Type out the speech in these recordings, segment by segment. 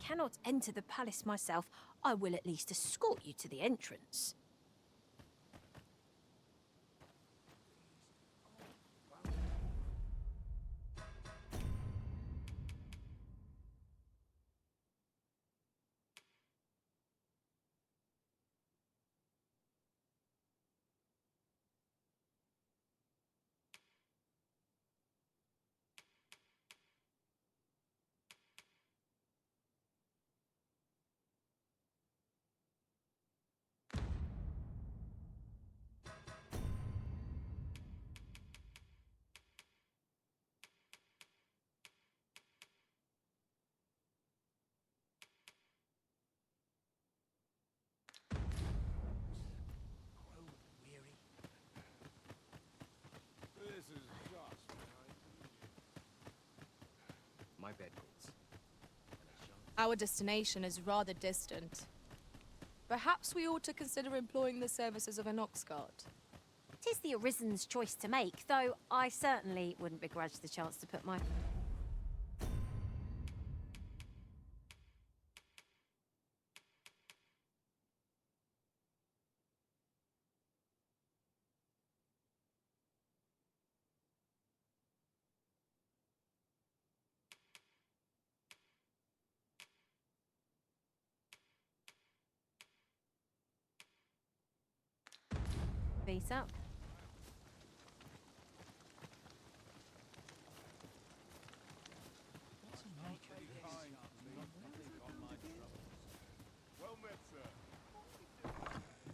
cannot enter the palace myself, I will at least escort you to the entrance. My bedrooms. Our destination is rather distant. Perhaps we ought to consider employing the services of an ox cart. 'Tis the Arisen's choice to make, though I certainly wouldn't begrudge the chance to put my... feet up.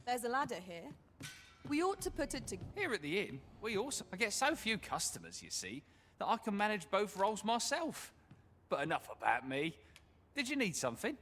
There's a ladder here. We ought to put it to... Here at the inn, I get so few customers, you see, that I can manage both roles myself. But enough about me. Did you need something?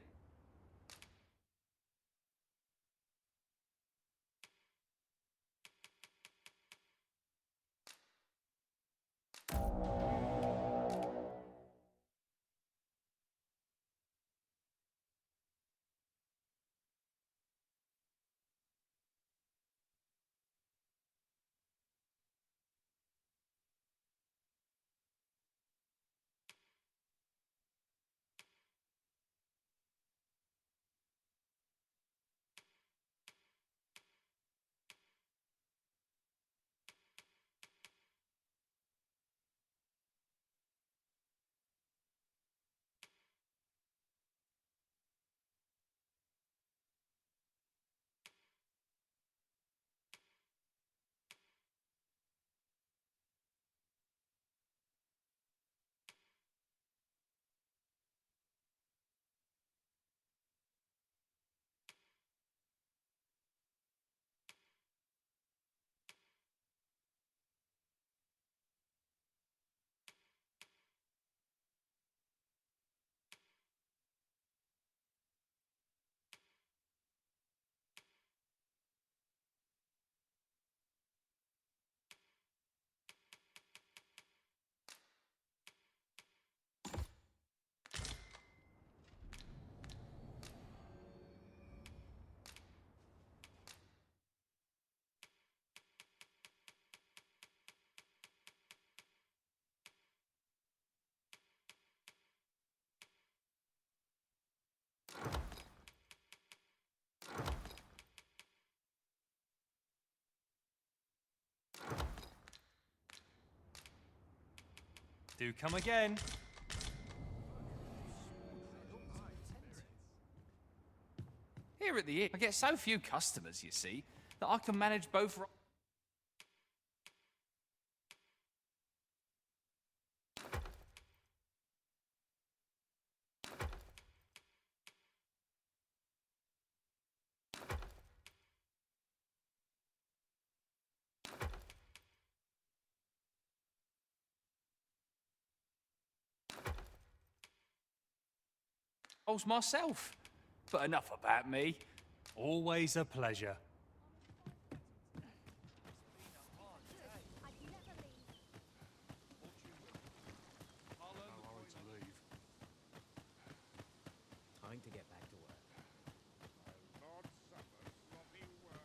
Do come again. Here at the inn, I get so few customers, you see, that I can manage both roles. Myself. But enough about me. Always a pleasure. Time to get back to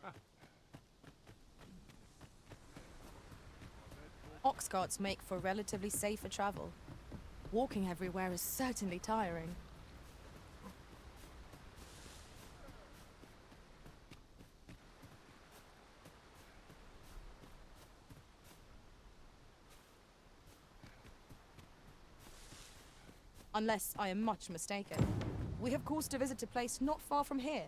work. Ox carts make for relatively safer travel. Walking everywhere is certainly tiring. Unless I am much mistaken. We have cause to visit a place not far from here.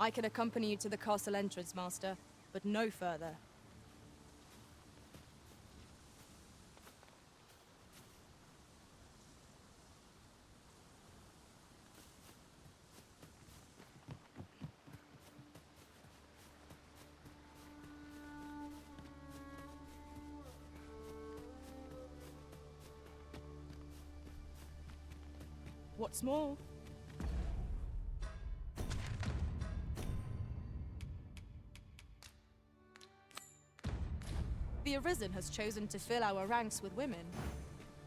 I can accompany you to the castle entrance, Master, but no further. What's more, the Arisen has chosen to fill our ranks with women.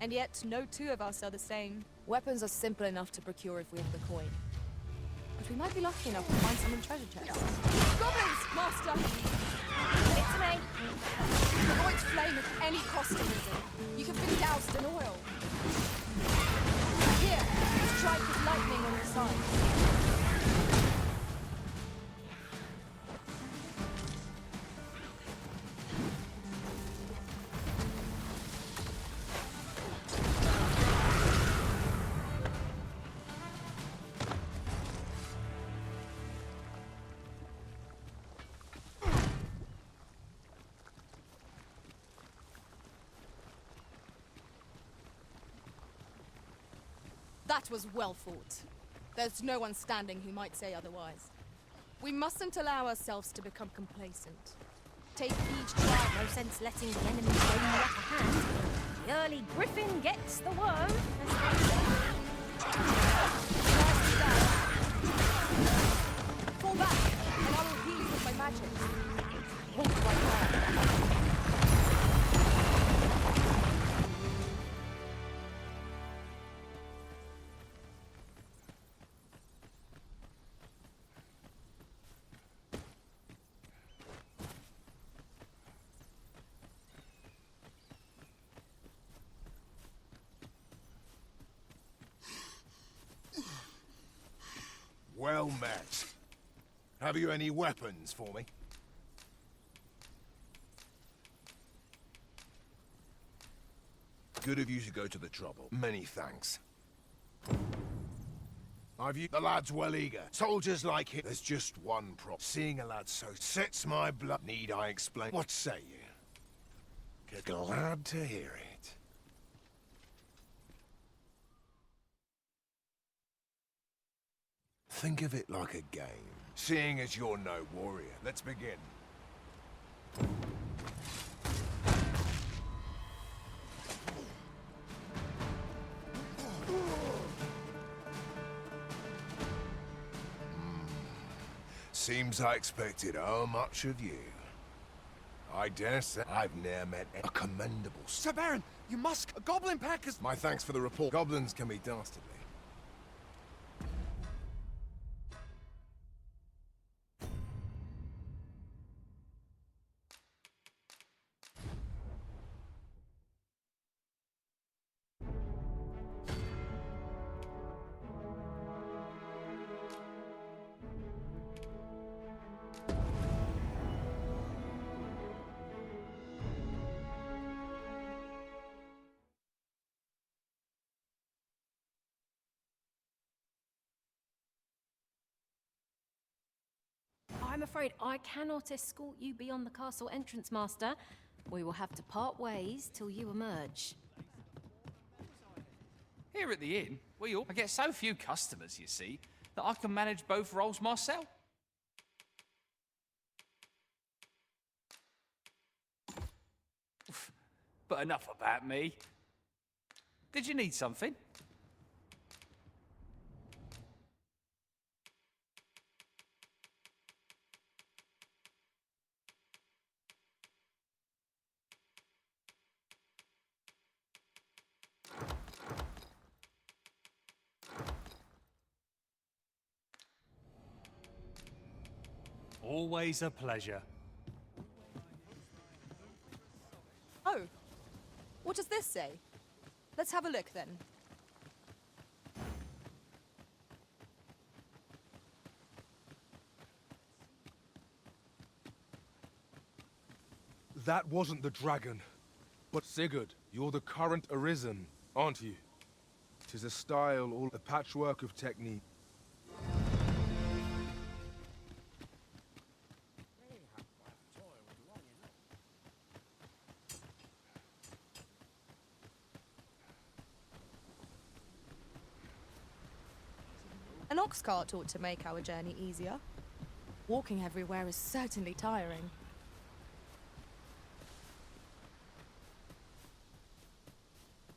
And yet, no two of us are the same. Weapons are simple enough to procure if we have the coin. But we might be lucky enough to find some in treasure chests. Goblins, Master! It's me. Avoid flame at any cost, Arisen. You have been doused in oil. Here, strike with lightning on the side. That was well fought. There's no one standing who might say otherwise. We mustn't allow ourselves to become complacent. Take each trial. No sense letting the enemy gain the upper hand. The early griffin gets the worm, as they say. Nicely done. Fall back, and I will heal you with my magic. Walk right now. Well met. Have you any weapons for me? Good of you to go to the trouble. Many thanks. The lad's well eager. Soldiers like him. There's just one problem. Seeing a lad so sets my blood. Need I explain? What say you? Glad to hear it. Think of it like a game. Seeing as you're no warrior, let's begin. Seems I expected how much of you. I dare say I've ne'er met a commendable... Sir Baron, you must... A goblin pack has... My thanks for the report. Goblins can be dastardly. I'm afraid I cannot escort you beyond the castle entrance, Master. We will have to part ways till you emerge. Here at the inn, I get so few customers, you see, that I can manage both roles myself. But enough about me. Did you need something? Always a pleasure. Oh, what does this say? Let's have a look then. That wasn't the dragon. But Sigurd, you're the current Arisen, aren't you? 'Tis a style, all a patchwork of technique. An ox cart ought to make our journey easier. Walking everywhere is certainly tiring.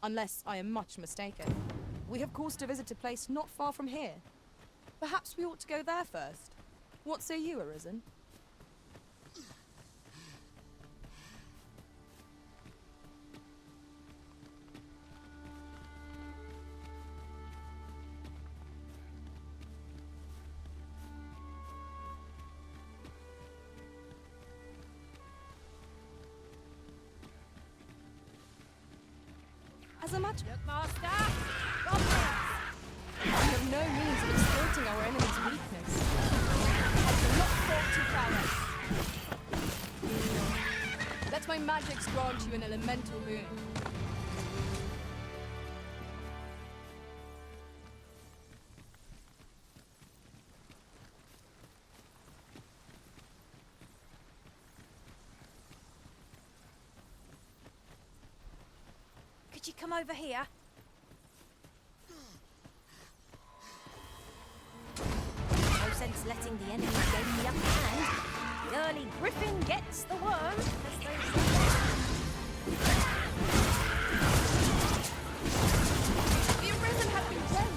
Unless I am much mistaken. We have cause to visit a place not far from here. Perhaps we ought to go there first. What say you, Arisen? As a matter Master! we have no means of exploiting our enemy's weakness. I shall not fault to prowess. Let my magics grant you an elemental boon. Could you come over here? No sense letting the enemy gain the upper hand. The early griffin gets the worm, as they say. The Arisen have been dead.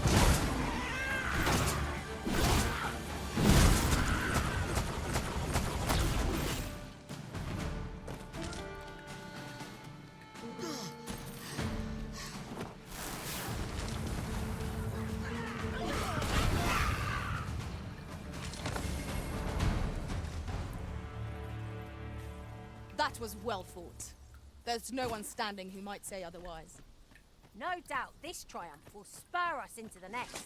That was well fought. There's no one standing who might say otherwise. No doubt this triumph will spur us into the next.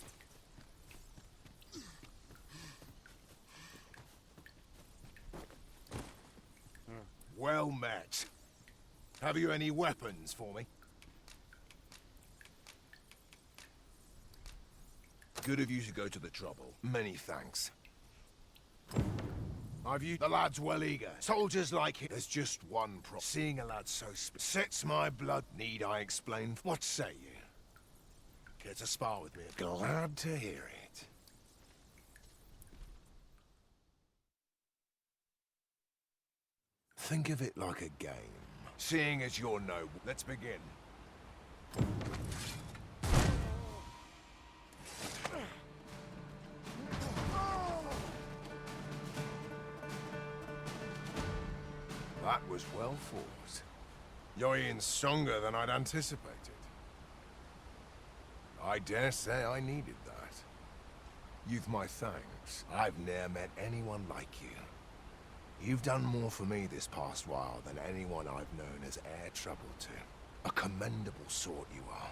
Well met. Have you any weapons for me? Good of you to go to the trouble. Many thanks. I've used the lad's well eager. Soldiers like him. There's just one problem. Seeing a lad so sets my blood. Need I explain? What say you? Care to spar with me? Glad to hear it. Think of it like a game. Seeing as you're no... Let's begin. That was well fought. You're even stronger than I'd anticipated. I dare say I needed that. You've my thanks. I've ne'er met anyone like you. You've done more for me this past while than anyone I've known has e'er troubled to. A commendable sort you are.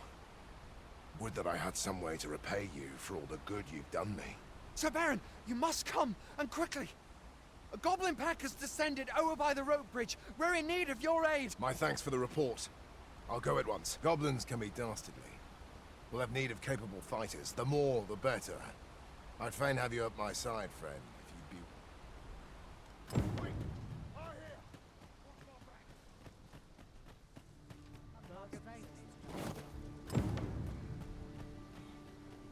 Would that I had some way to repay you for all the good you've done me. Sir Baron, you must come, and quickly. A goblin pack has descended over by the rope bridge. We're in need of your aid. My thanks for the report. I'll go at once. Goblins can be dastardly. We'll have need of capable fighters. The more, the better. I'd fain have you at my side, friend, if you'd be... Wait! I hear! Watch my back!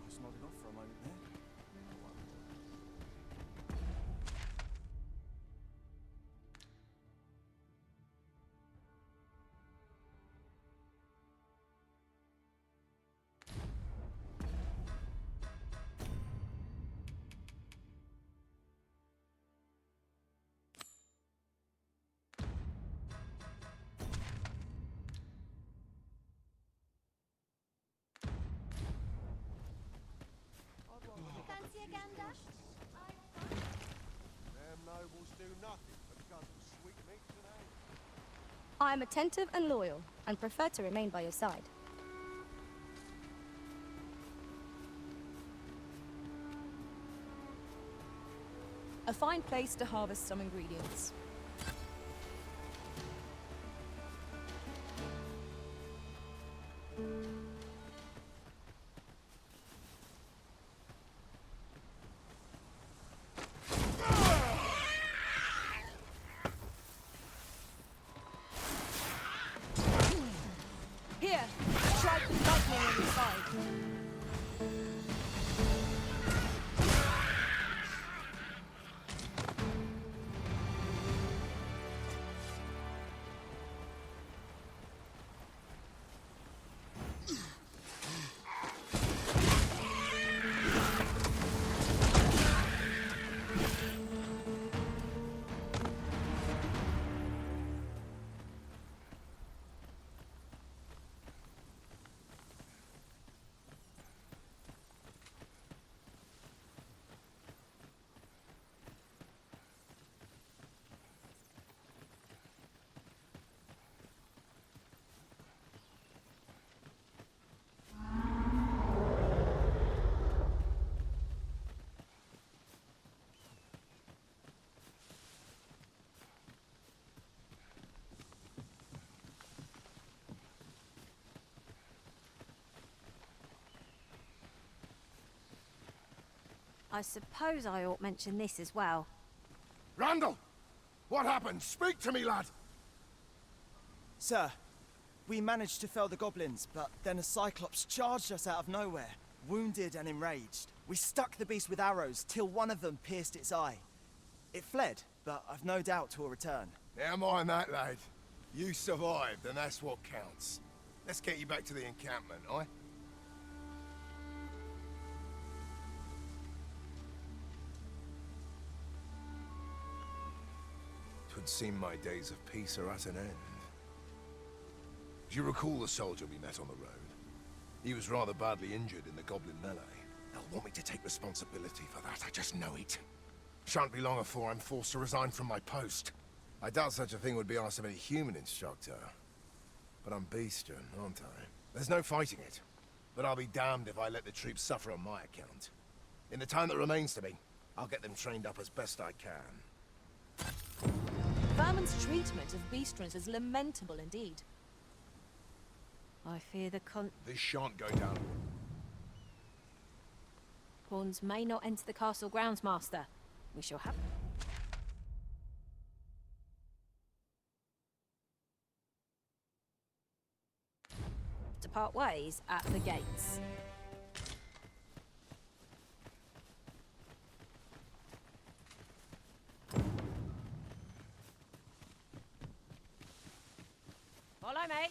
Just nodded off for a moment there. nothing because of sweet meat today? I am attentive and loyal, and prefer to remain by your side. A fine place to harvest some ingredients. Here, strike the lightning on your side. I suppose I ought mention this as well. Randall! What happened? Speak to me, lad! Sir, we managed to fell the goblins, but then a Cyclops charged us out of nowhere, wounded and enraged. We stuck the beast with arrows till one of them pierced its eye. It fled, but I've no doubt 'twill return. Never mind that, lad. You survived, and that's what counts. Let's get you back to the encampment, aye? Twould seem my days of peace are at an end. Do you recall the soldier we met on the road? He was rather badly injured in the goblin melee. They'll want me to take responsibility for that, I just know it. Shan't be long afore I'm forced to resign from my post. I doubt such a thing would be asked of any human instructor. But I'm beastern, aren't I? There's no fighting it. But I'll be damned if I let the troops suffer on my account. In the time that remains to me, I'll get them trained up as best I can. Vermin's treatment of beastrons is lamentable indeed. I fear the This shan't go down. Pawns may not enter the castle grounds, Master. We shall have... to part ways at the gates. Follow me.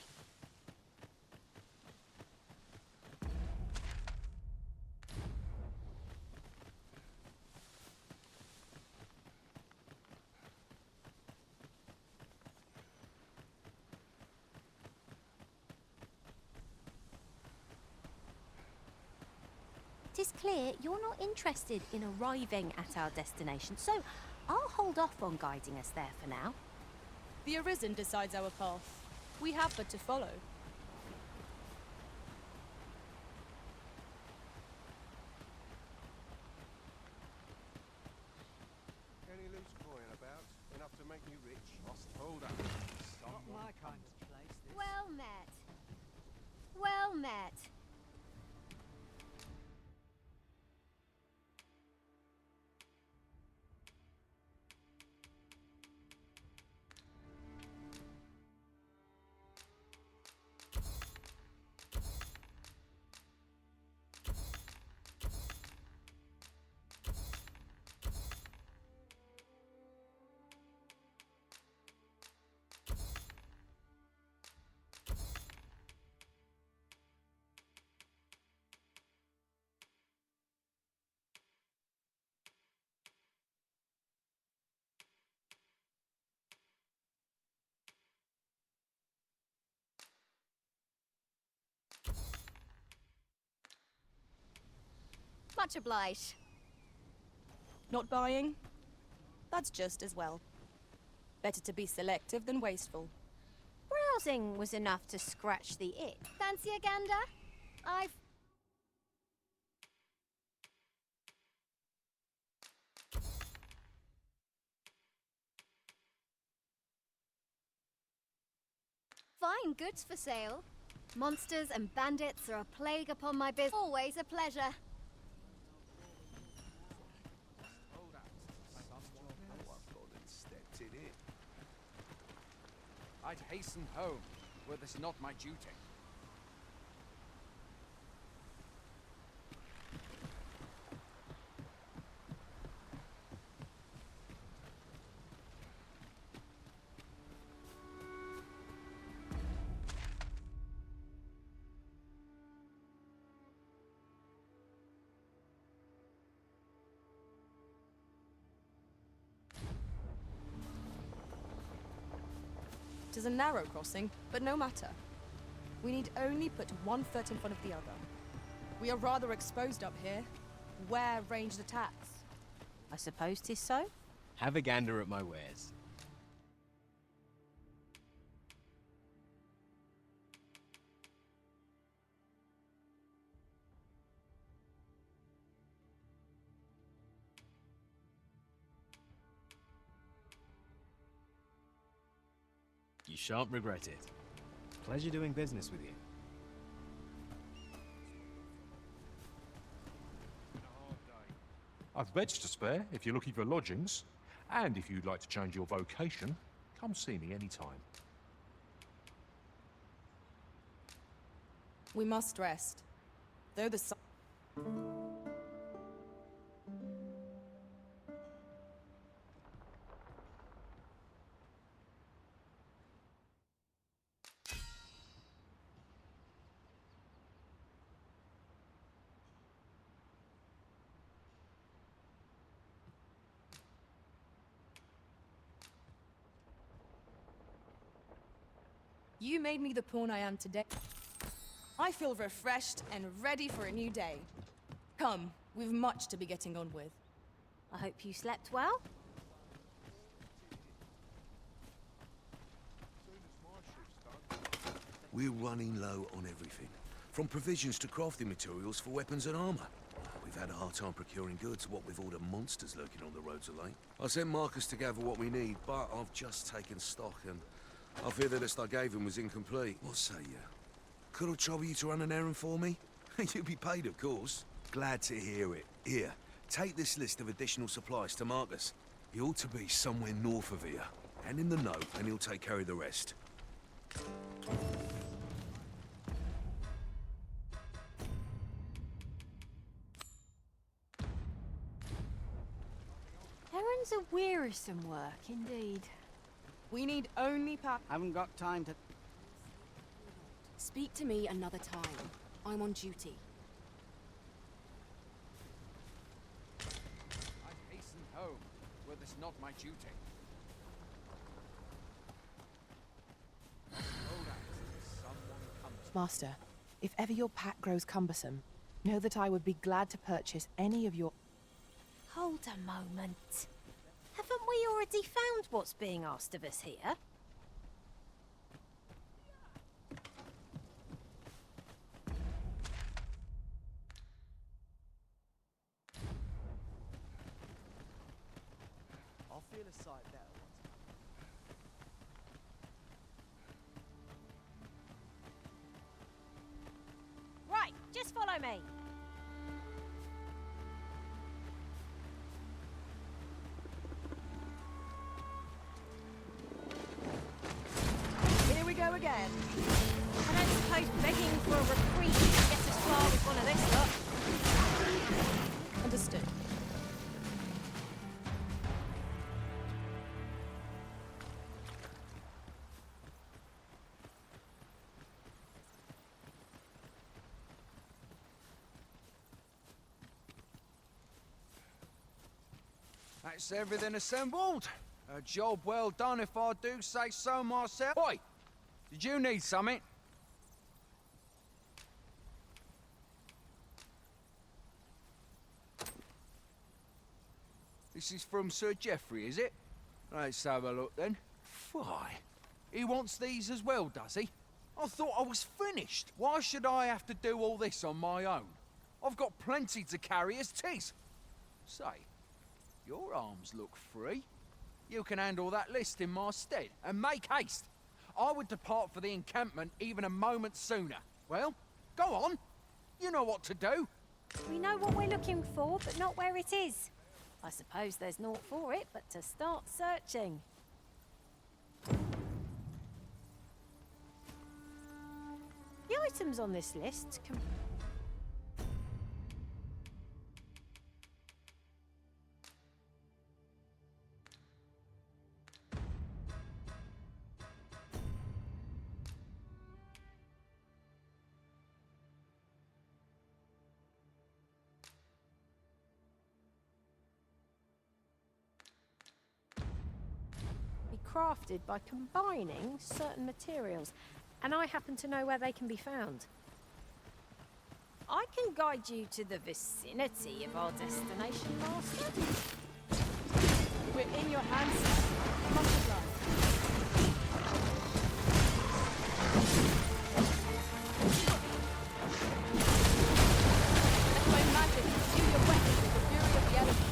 It is clear you're not interested in arriving at our destination, so I'll hold off on guiding us there for now. The Arisen decides our path. We have but to follow. Any loose coin about? Enough to make me rich? Hold up. Not my kind of place, this. Well met. Well met. Much obliged. Not buying? That's just as well. Better to be selective than wasteful. Browsing was enough to scratch the itch. Fancy a gander? I've... Fine goods for sale. Monsters and bandits are a plague upon my business. Always a pleasure. I'd hasten home, were this not my duty. It is a narrow crossing, but no matter. We need only put one foot in front of the other. We are rather exposed up here. Where ranged attacks? I suppose 'tis so? Have a gander at my wares. You shan't regret it. Pleasure doing business with you. I've beds to spare if you're looking for lodgings. And if you'd like to change your vocation, come see me anytime. We must rest. Though the sun... You made me the pawn I am today. I feel refreshed and ready for a new day. Come, we've much to be getting on with. I hope you slept well? We're running low on everything, from provisions to crafting materials for weapons and armor. We've had a hard time procuring goods, what with all the monsters lurking on the roads of late. I sent Marcus to gather what we need, but I've just taken stock and I fear the list I gave him was incomplete. What say you? Could I trouble you to run an errand for me? You'll be paid, of course. Glad to hear it. Here, take this list of additional supplies to Marcus. He ought to be somewhere north of here. Hand him the note and he'll take care of the rest. Errands are wearisome work, indeed. We need only Haven't got time to... Speak to me another time. I'm on duty. I'd hasten home, were this not my duty. Master, if ever your pack grows cumbersome, know that I would be glad to purchase any of your... Hold a moment. Haven't we already found what's being asked of us here? I'll feel a sight better once. Right, just follow me. Here we go again. I don't suppose begging for a reprieve gets us far with one of this lot. Understood. That's everything assembled. A job well done if I do say so myself. Oi! Did you need something? This is from Sir Geoffrey, is it? Let's have a look then. Why? He wants these as well, does he? I thought I was finished. Why should I have to do all this on my own? I've got plenty to carry as tis. Say, your arms look free. You can handle that list in my stead, and make haste. I would depart for the encampment even a moment sooner. Well, go on. You know what to do. We know what we're looking for, but not where it is. I suppose there's naught for it but to start searching. The items on this list can... be crafted by combining certain materials, and I happen to know where they can be found. I can guide you to the vicinity of our destination, Master. We're in your hands, sir. Much obliged. Let my magic imbue your weapons with the fury of the elements.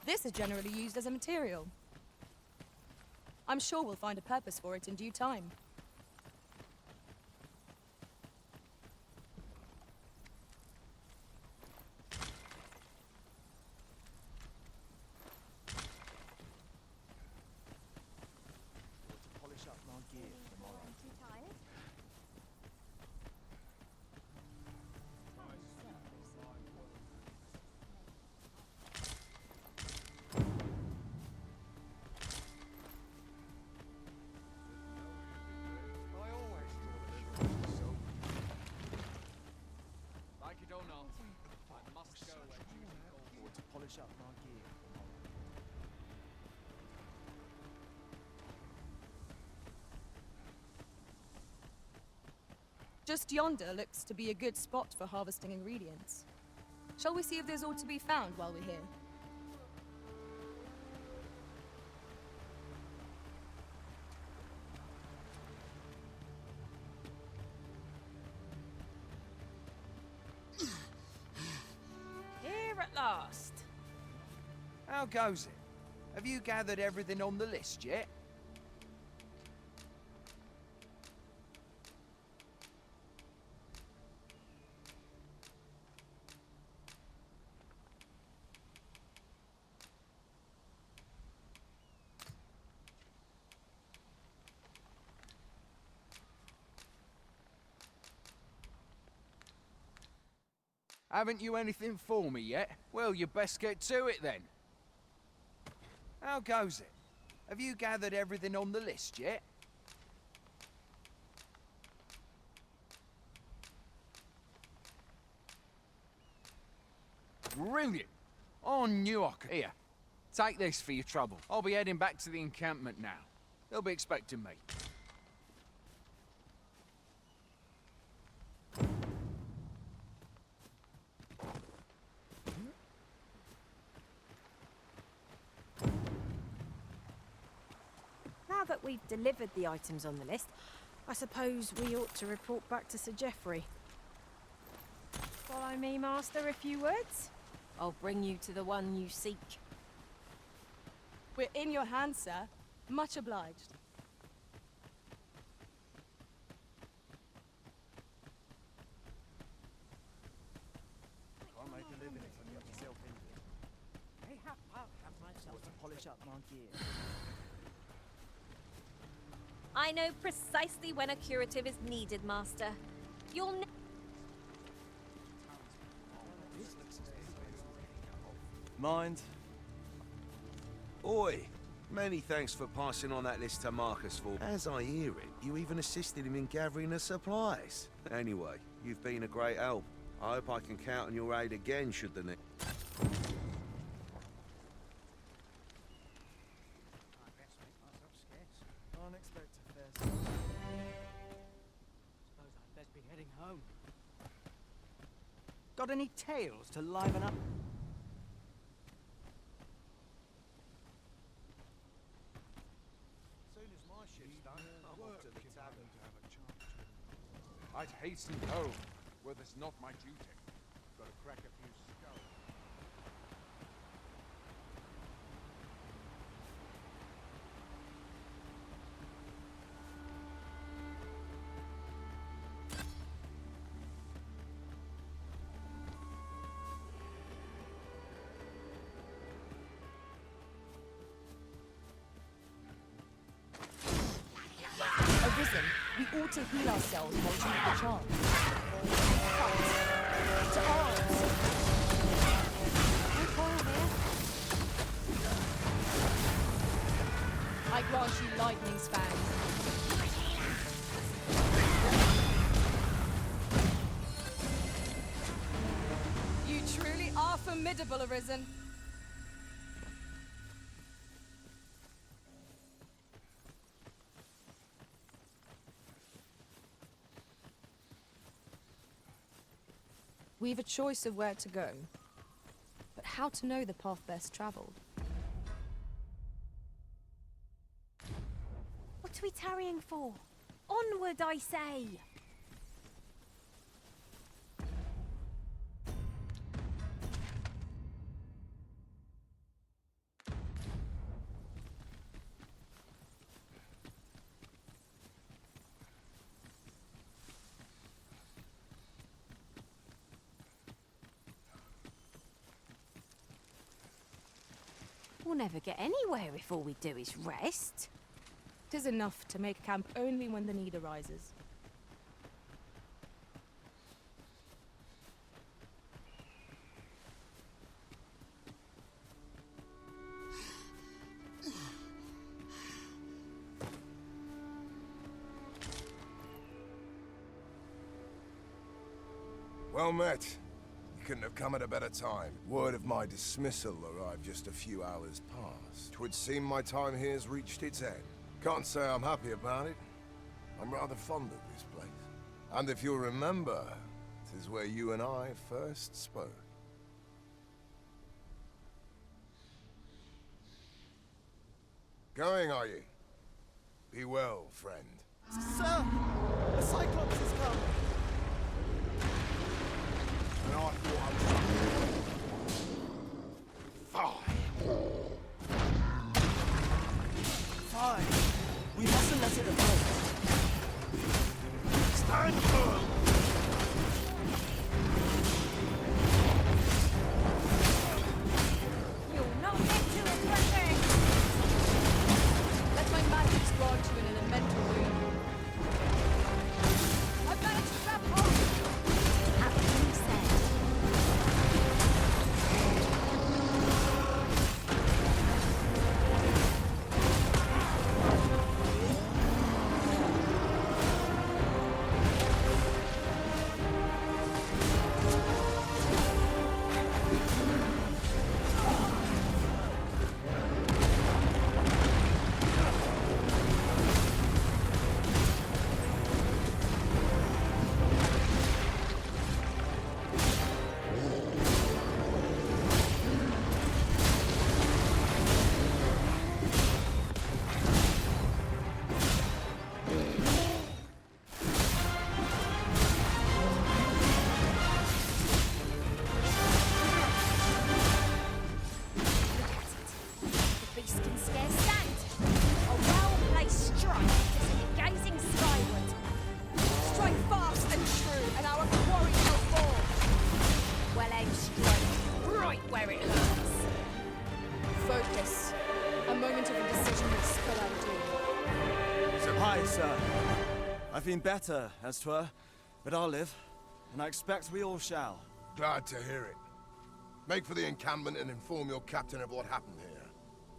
This is generally used as a material. I'm sure we'll find a purpose for it in due time. Polish up my gear for tomorrow. Too tired? Like it or not, I must go where duty calls. Or to polish up my gear. Just yonder looks to be a good spot for harvesting ingredients. Shall we see if there's aught to be found while we're here? Here at last. How goes it? Have you gathered everything on the list yet? Haven't you anything for me yet? Well, you best get to it then. How goes it? Have you gathered everything on the list yet? Brilliant! I knew I could. Here, take this for your trouble. I'll be heading back to the encampment now. They'll be expecting me. Now that we've delivered the items on the list, I suppose we ought to report back to Sir Geoffrey. Follow me, Master, if you would. I'll bring you to the one you seek. We're in your hands, sir. Much obliged. Can't make a living if you get yourself into it. I'll have myself to polish up my gear. I know precisely when a curative is needed, Master. You'll Mind? Oi! Many thanks for passing on that list to Marcus for. As I hear it, you even assisted him in gathering the supplies. Anyway, you've been a great help. I hope I can count on your aid again, should the need. Unexpected fares. Suppose I'd best be heading home. Got any tales to liven up? Soon as my shift's done, I'm off to the tavern. I'd hasten home, where there's not my duty. Got to crack a few skulls. Arisen, we ought to heal ourselves while we make the charm. Fight! To arms! No quarrel here. I grant you lightning span. You truly are formidable, Arisen. We've a choice of where to go, but how to know the path best travelled? What are we tarrying for? Onward, I say! We'll never get anywhere if all we do is rest. 'Tis enough to make camp only when the need arises. Well met. You couldn't have come at a better time. Word of my dismissal arrived just a few hours past. 'Twould seem my time here's reached its end. Can't say I'm happy about it. I'm rather fond of this place. And if you'll remember, 'tis where you and I first spoke. Going, are you? Be well, friend. Sir! The Cyclops has come! And I thought I was... Fine. We mustn't let it approach. Stand firm! You'll not get to it, Blessing! Let my magics grant you an elemental boon. I've managed to grab hold! Have you said? I've been better, as 'twere, but I'll live, and I expect we all shall. Glad to hear it. Make for the encampment and inform your captain of what happened here.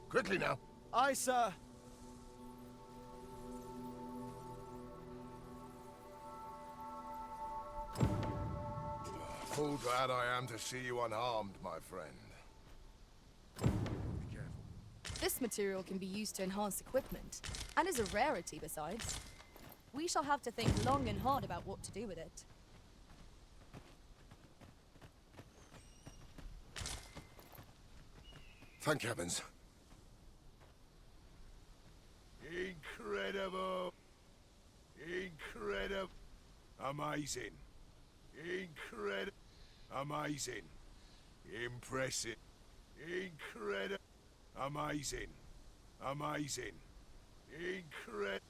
Quickly now. Aye, sir. Full glad I am to see you unharmed, my friend. Be careful. This material can be used to enhance equipment, and is a rarity besides. We shall have to think long and hard about what to do with it. Thank heavens. Incredible. Incredible. Amazing. Incredible. Amazing. Impressive. Incredible. Amazing. Amazing. Incredible.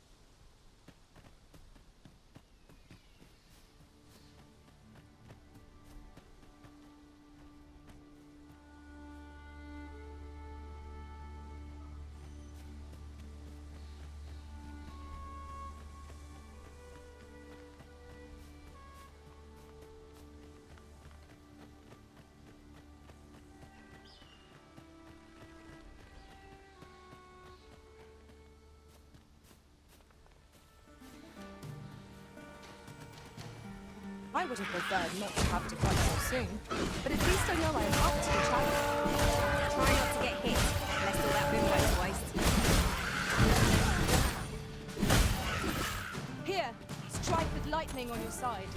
I would have preferred not to have to cut so soon, but at least I know I am up to the challenge. Try not to get hit, lest all that room goes to waste. Here, strike with lightning on your side.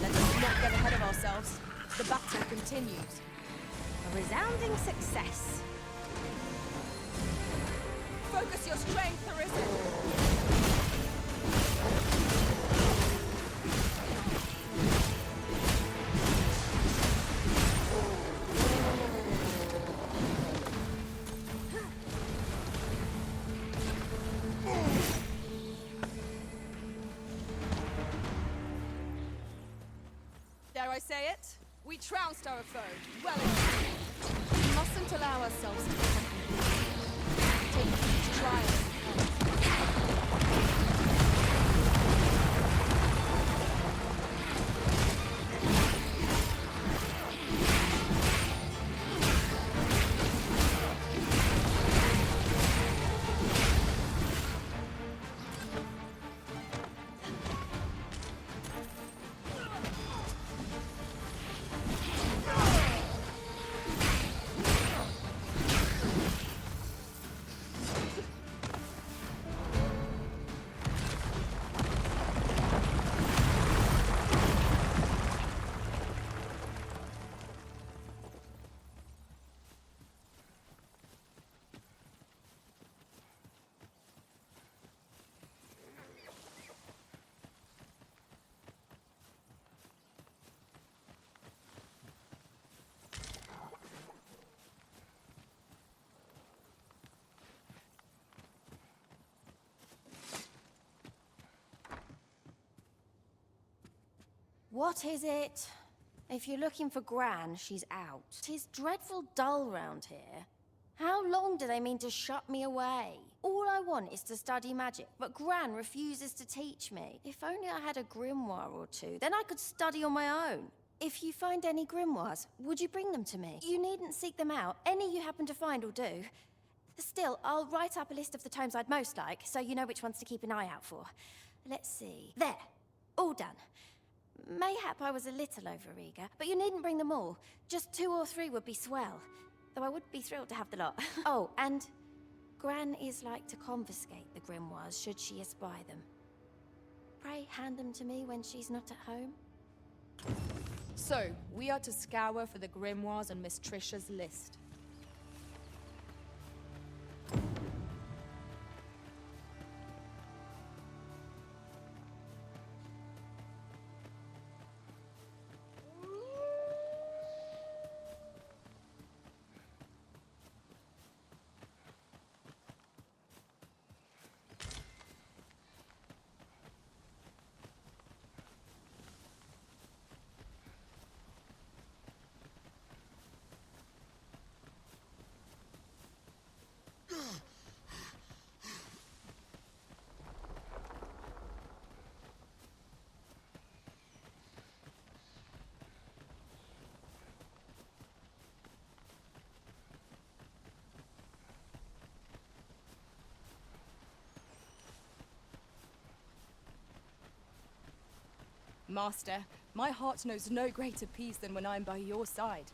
Let us not get ahead of ourselves. The battle continues. A resounding success. Focus your strength, Arisen. Dare I say it? We trounced our foe. Well executed. We mustn't allow ourselves to become complacent. Take each trial as it What is it? If you're looking for Gran, she's out. 'Tis dreadful dull round here. How long do they mean to shut me away? All I want is to study magic, but Gran refuses to teach me. If only I had a grimoire or two, then I could study on my own. If you find any grimoires, would you bring them to me? You needn't seek them out. Any you happen to find will do. Still, I'll write up a list of the tomes I'd most like, so you know which ones to keep an eye out for. Let's see. There. All done. Mayhap I was a little overeager, but you needn't bring them all. Just 2 or 3 would be swell. Though I would be thrilled to have the lot. Oh, and Gran is like to confiscate the grimoires should she espy them. Pray hand them to me when she's not at home. So, we are to scour for the grimoires on Miss Trisha's list. Master, my heart knows no greater peace than when I'm by your side.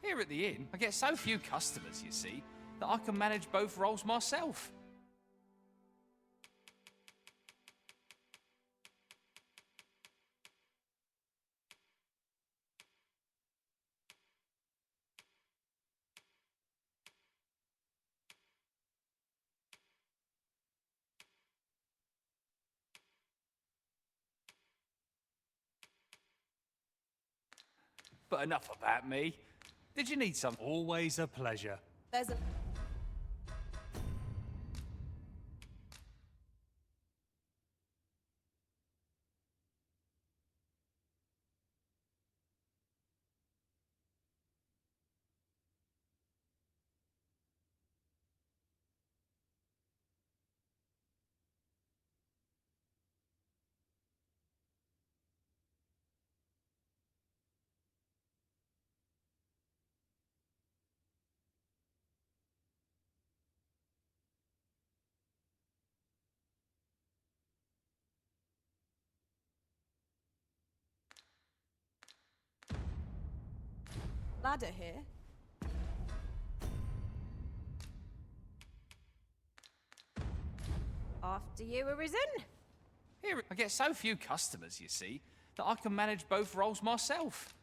Here at the inn, I get so few customers, you see, that I can manage both roles myself. But enough about me. Did you need some? Always a pleasure. There's a... ladder here. After you, Arisen. Here, I get so few customers, you see, that I can manage both roles myself.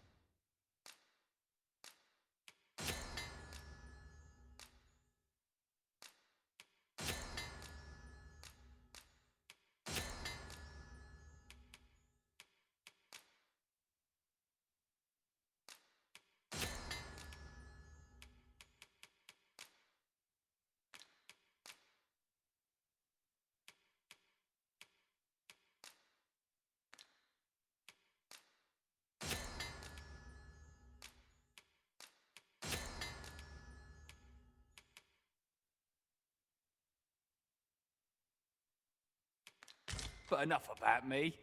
But enough about me.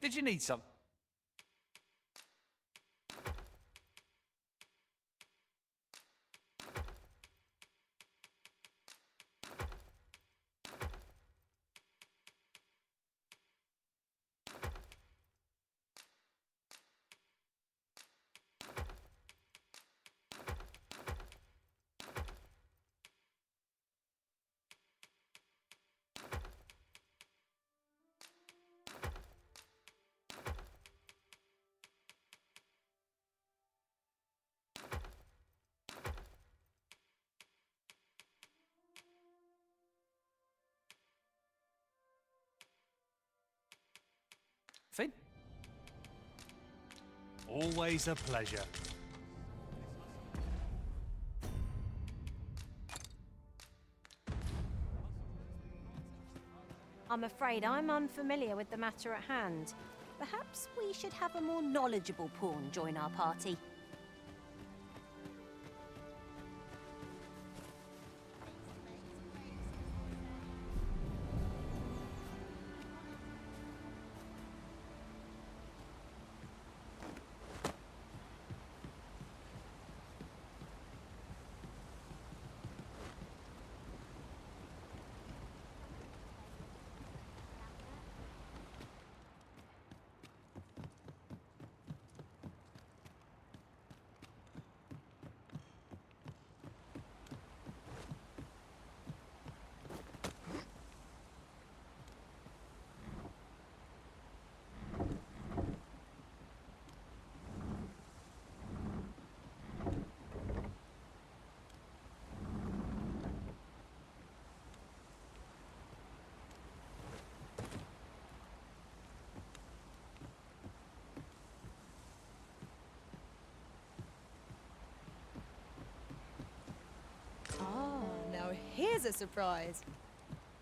Did you need some? Finn? Always a pleasure. I'm afraid I'm unfamiliar with the matter at hand, Perhaps we should have a more knowledgeable pawn join our party. Now here's a surprise.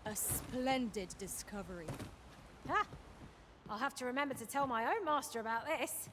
A splendid discovery. Ha! I'll have to remember to tell my own master about this.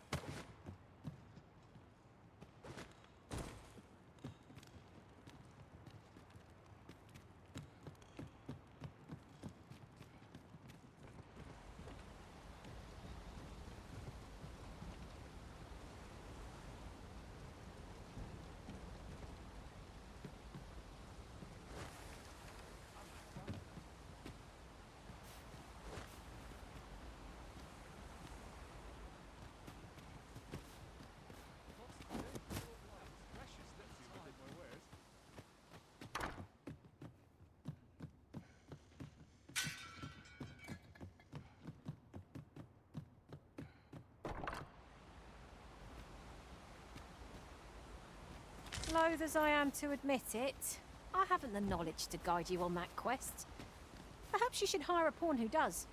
Loath as I am to admit it, I haven't the knowledge to guide you on that quest. Perhaps you should hire a pawn who does.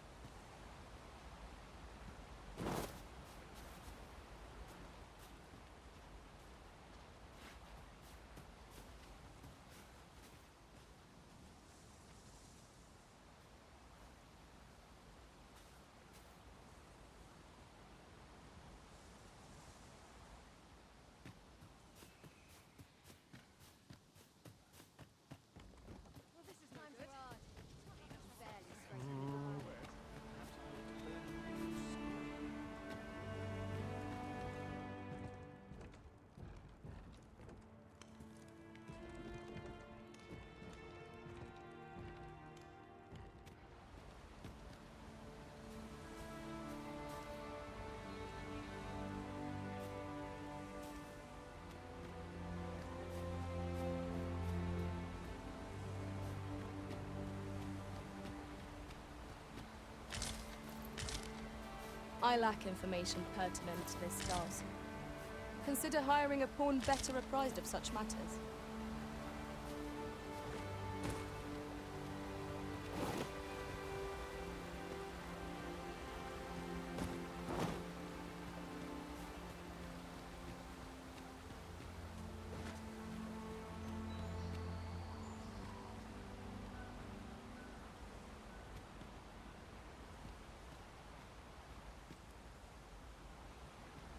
I lack information pertinent to this task. Consider hiring a pawn better apprised of such matters.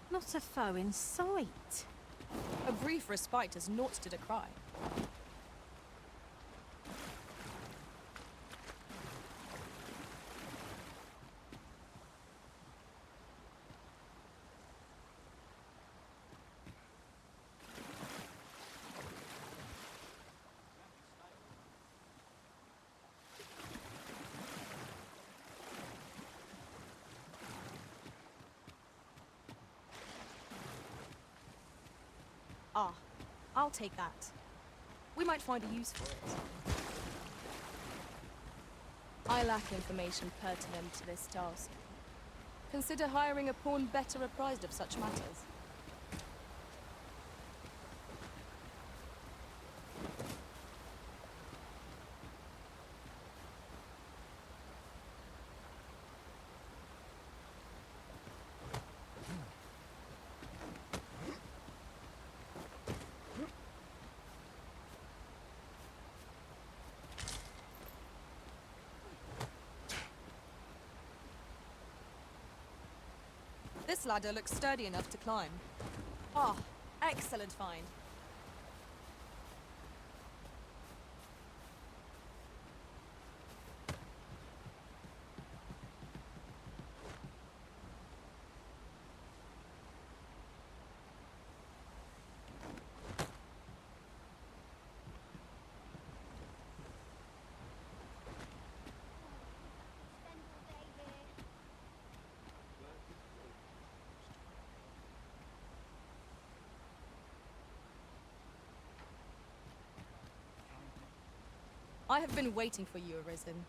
Not a foe in sight. A brief respite is naught to decry. Ah, I'll take that. We might find a use for it. I lack information pertinent to this task. Consider hiring a pawn better apprised of such matters. This ladder looks sturdy enough to climb. Oh, excellent find. I have been waiting for you, Arisen.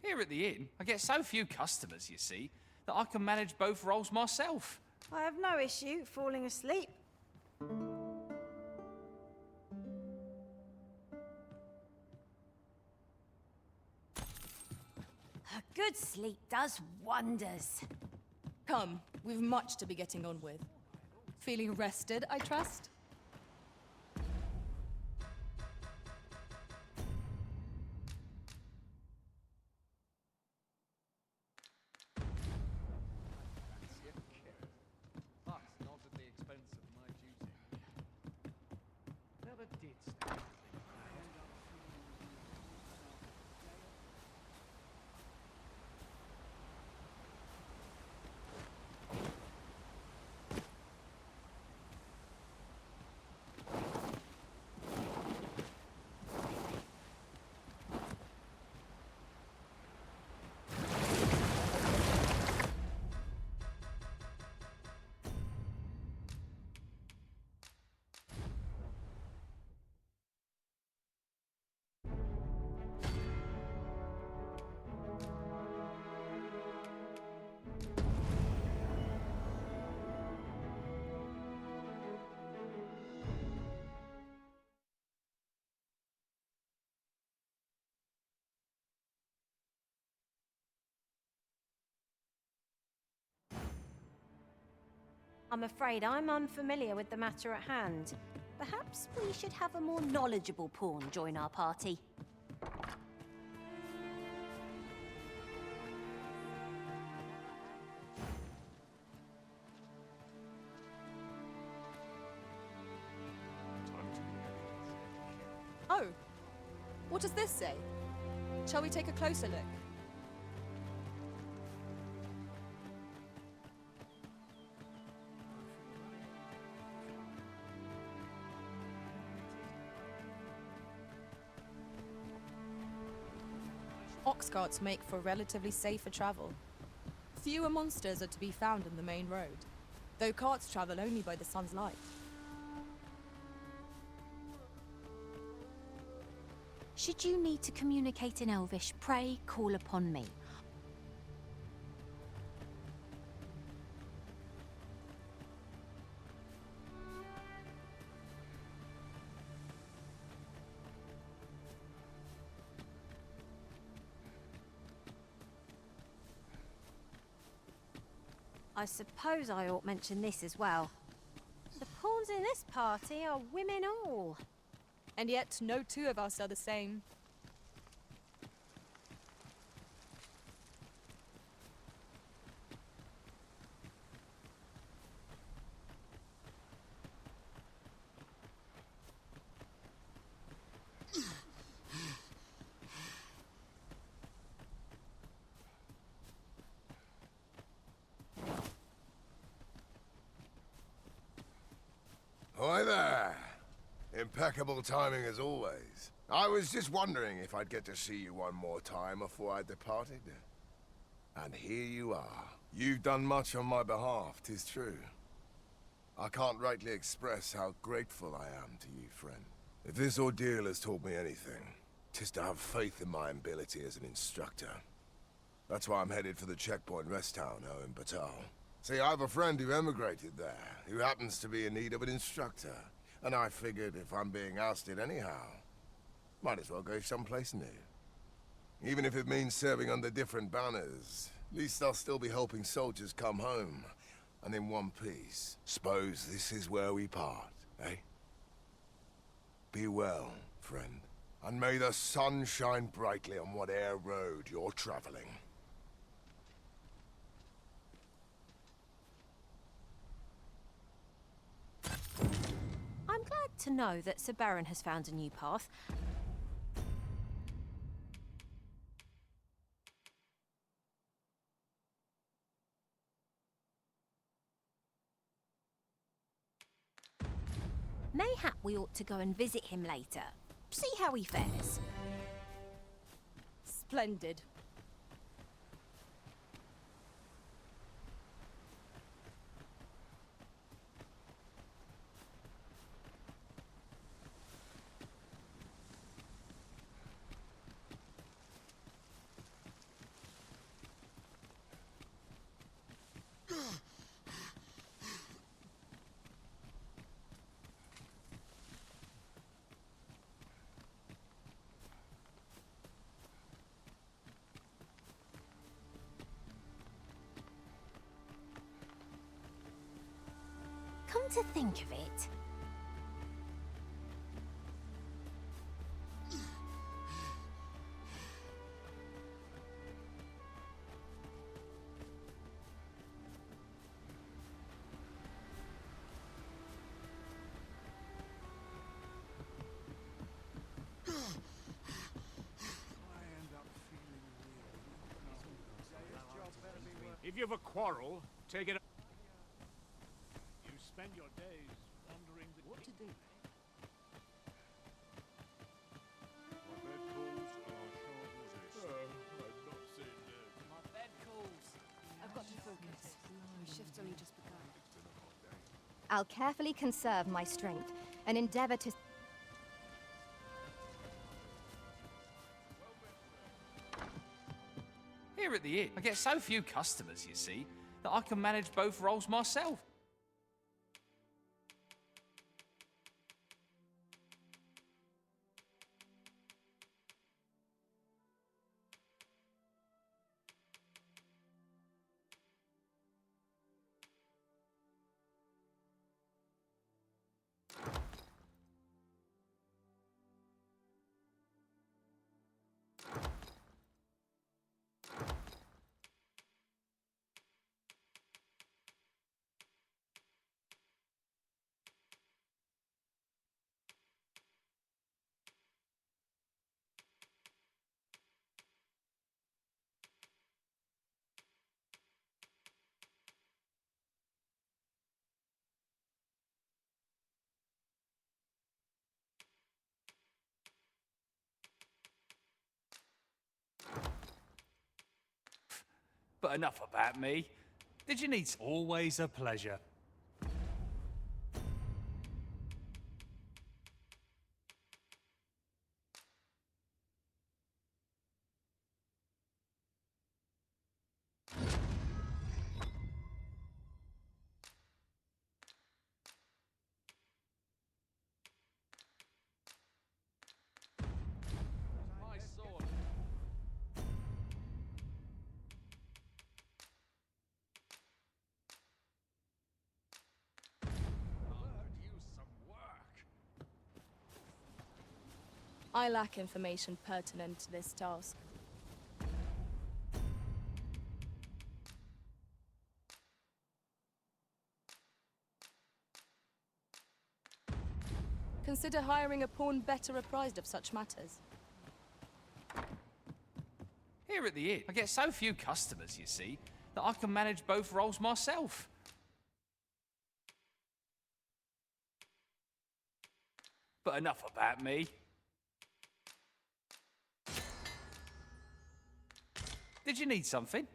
Here at the inn, I get so few customers, you see, that I can manage both roles myself. I have no issue falling asleep. A good sleep does wonders. Come, we've much to be getting on with. Feeling rested, I trust? But not at the expense of my duty. Never did stand. I'm afraid I'm unfamiliar with the matter at hand. Perhaps we should have a more knowledgeable pawn join our party. Oh, what does this say? Shall we take a closer look? Ox carts make for relatively safer travel. Fewer monsters are to be found in the main road, though carts travel only by the sun's light. Should you need to communicate in Elvish, pray call upon me. I suppose I ought mention this as well. The pawns in this party are women all. And yet no two of us are the same. Hi there. Impeccable timing as always. I was just wondering if I'd get to see you one more time before I departed. And here you are. You've done much on my behalf, 'tis true. I can't rightly express how grateful I am to you, friend. If this ordeal has taught me anything, 'tis to have faith in my ability as an instructor. That's why I'm headed for the checkpoint rest town now in Batal. See, I have a friend who emigrated there, who happens to be in need of an instructor. And I figured if I'm being ousted anyhow, might as well go someplace new. Even if it means serving under different banners, at least I'll still be helping soldiers come home, and in one piece. Suppose this is where we part, eh? Be well, friend, and may the sun shine brightly on whate'er road you're traveling. I'm glad to know that Sir Baron has found a new path. Mayhap we ought to go and visit him later. See how he fares. Splendid. Come to think of it, If you've a quarrel, take it. You spend your days wondering what to do. My bed calls and I shan't resist. I've not seen this. My bed calls. I've got to focus. My shift's only just begun. I'll carefully conserve my strength and endeavor to... Here at the inn, I get so few customers, you see, that I can manage both roles myself. But enough about me. Did you need... Always a pleasure. My sword. I lack information pertinent to this task. Consider hiring a pawn better apprised of such matters. Here at the inn, I get so few customers, you see, that I can manage both roles myself. But enough about me. Did you need something?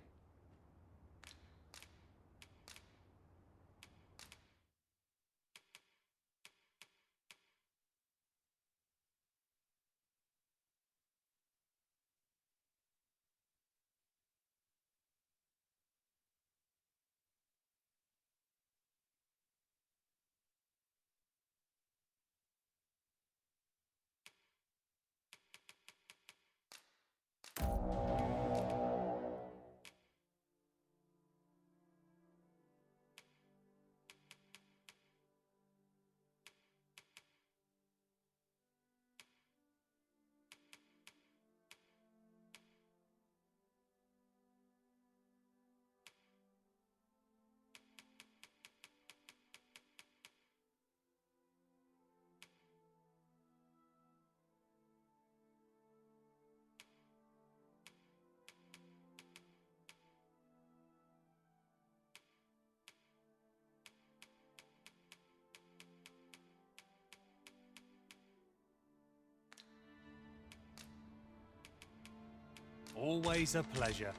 Always a pleasure.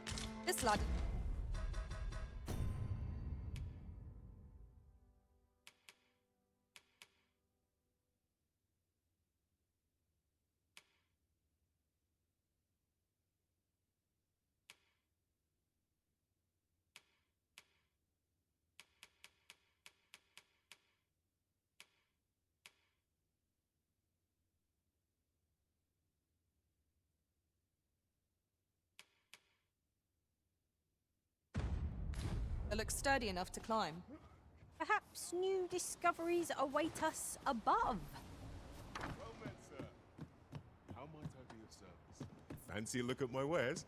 This lad... They look sturdy enough to climb. Perhaps new discoveries await us above. Well met, sir. How might I be of service? Fancy a look at my wares?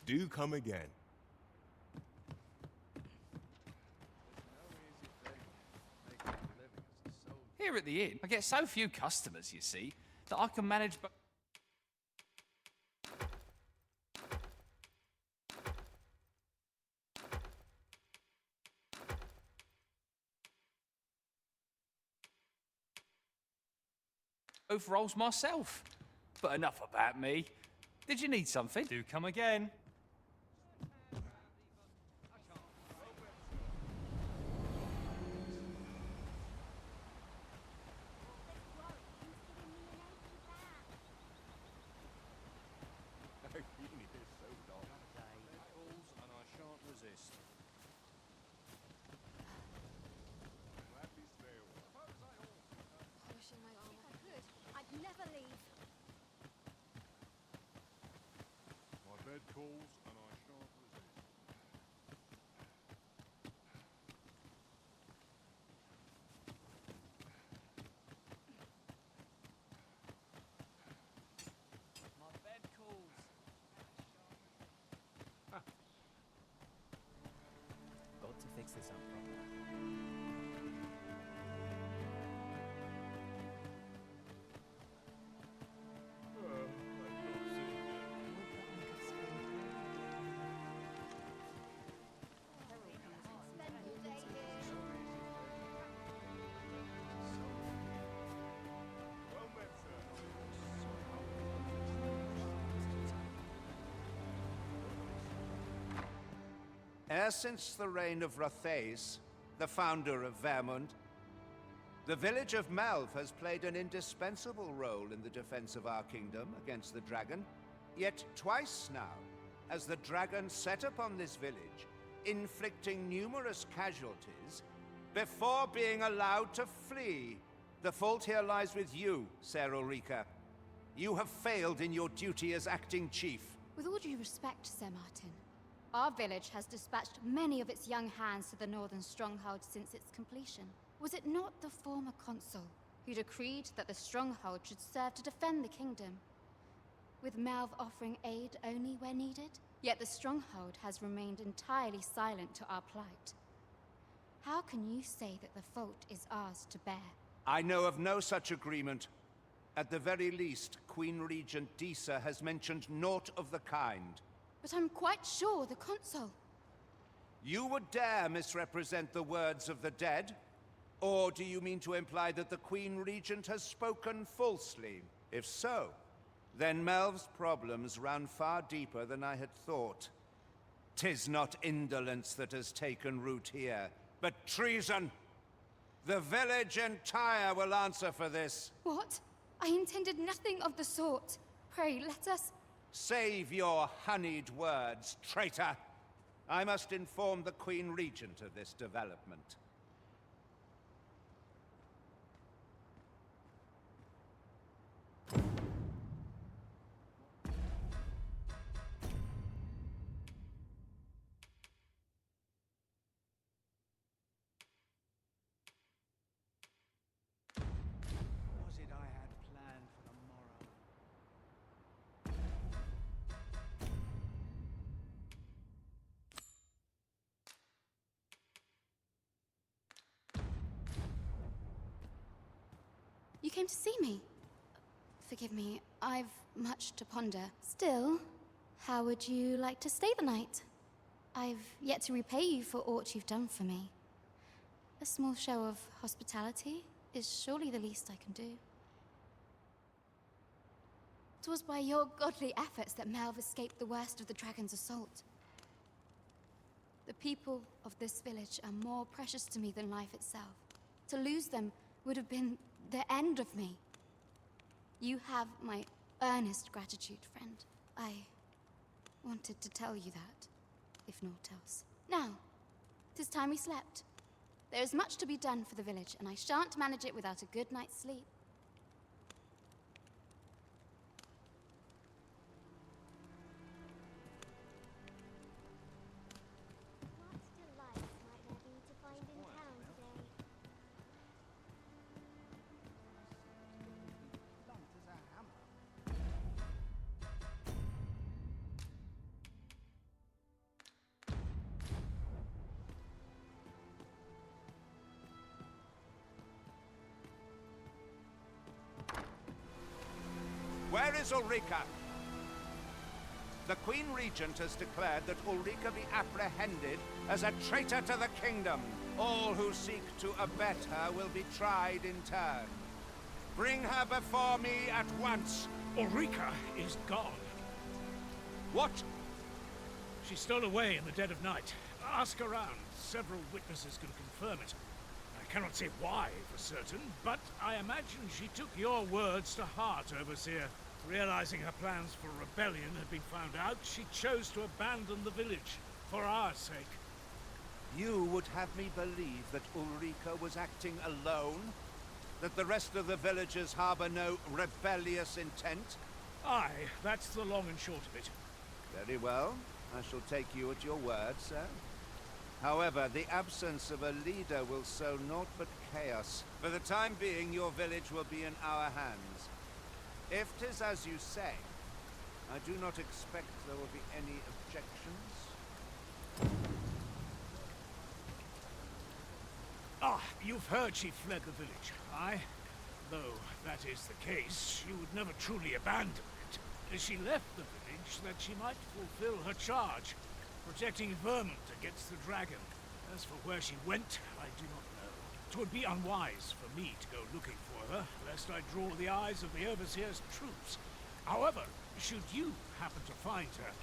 Do come again. Here at the inn, I get so few customers, you see, that I can manage both roles myself. But enough about me. Did you need something? Do come again. Never leave. My bed calls and I shan't resist. My bed calls. Got to fix this up properly. Ever since the reign of Rothaeus, the founder of Vermund, the village of Melve has played an indispensable role in the defense of our kingdom against the dragon. Yet twice now has the dragon set upon this village, inflicting numerous casualties before being allowed to flee The fault here lies with you, Ser Ulrika. You have failed in your duty as acting chief. With all due respect, Sir Martin, our village has dispatched many of its young hands to the northern stronghold since its completion. Was it not the former consul who decreed that the stronghold should serve to defend the kingdom, with Melve offering aid only where needed? Yet the stronghold has remained entirely silent to our plight. How can you say that the fault is ours to bear? I know of no such agreement. At the very least, Queen Regent Disa has mentioned naught of the kind. But I'm quite sure the consul... You would dare misrepresent the words of the dead? Or do you mean to imply that the Queen Regent has spoken falsely? If so, then Melve's problems run far deeper than I had thought. 'Tis not indolence that has taken root here, but treason. The village entire will answer for this. What? I intended nothing of the sort. Pray, let us... Save your honeyed words, traitor. I must inform the Queen Regent of this development. Was it I had planned for the morrow? You came to see me? Forgive me, I've much to ponder. Still, how would you like to stay the night? I've yet to repay you for aught you've done for me. A small show of hospitality is surely the least I can do. 'Twas by your godly efforts that Melve escaped the worst of the dragon's assault. The people of this village are more precious to me than life itself. To lose them would have been the end of me. You have my earnest gratitude, friend. I wanted to tell you that, if naught else. Now, 'tis time we slept. There is much to be done for the village, and I shan't manage it without a good night's sleep. Where is Ulrika? The Queen Regent has declared that Ulrika be apprehended as a traitor to the kingdom. All who seek to abet her will be tried in turn. Bring her before me at once. Ulrika is gone. What? She stole away in the dead of night. Ask around. Several witnesses can confirm it. I cannot say why for certain, but I imagine she took your words to heart, Overseer. Realizing her plans for rebellion had been found out, she chose to abandon the village, for our sake. You would have me believe that Ulrika was acting alone? That the rest of the villagers harbor no rebellious intent? Aye, that's the long and short of it. Very well. I shall take you at your word, sir. However, the absence of a leader will sow naught but chaos. For the time being, your village will be in our hands. If 'tis as you say, I do not expect there will be any objections. Ah, you've heard she fled the village, aye? Though that is the case, she would never truly abandon it. She left the village that she might fulfill her charge, protecting Vermont against the dragon. As for where she went, I do not know. 'Twould be unwise for me to go looking for her, lest I draw the eyes of the Overseer's troops. However, should you happen to find her,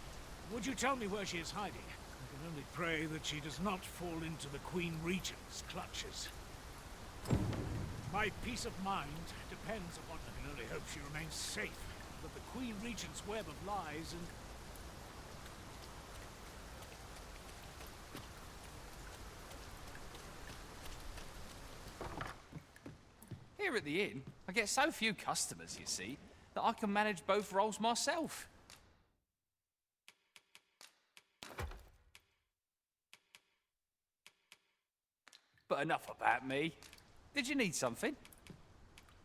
would you tell me where she is hiding? I can only pray that she does not fall into the Queen Regent's clutches. My peace of mind depends upon... I can only hope she remains safe, but the Queen Regent's web of lies and... Here at the inn, I get so few customers, you see, that I can manage both roles myself. But enough about me. Did you need something?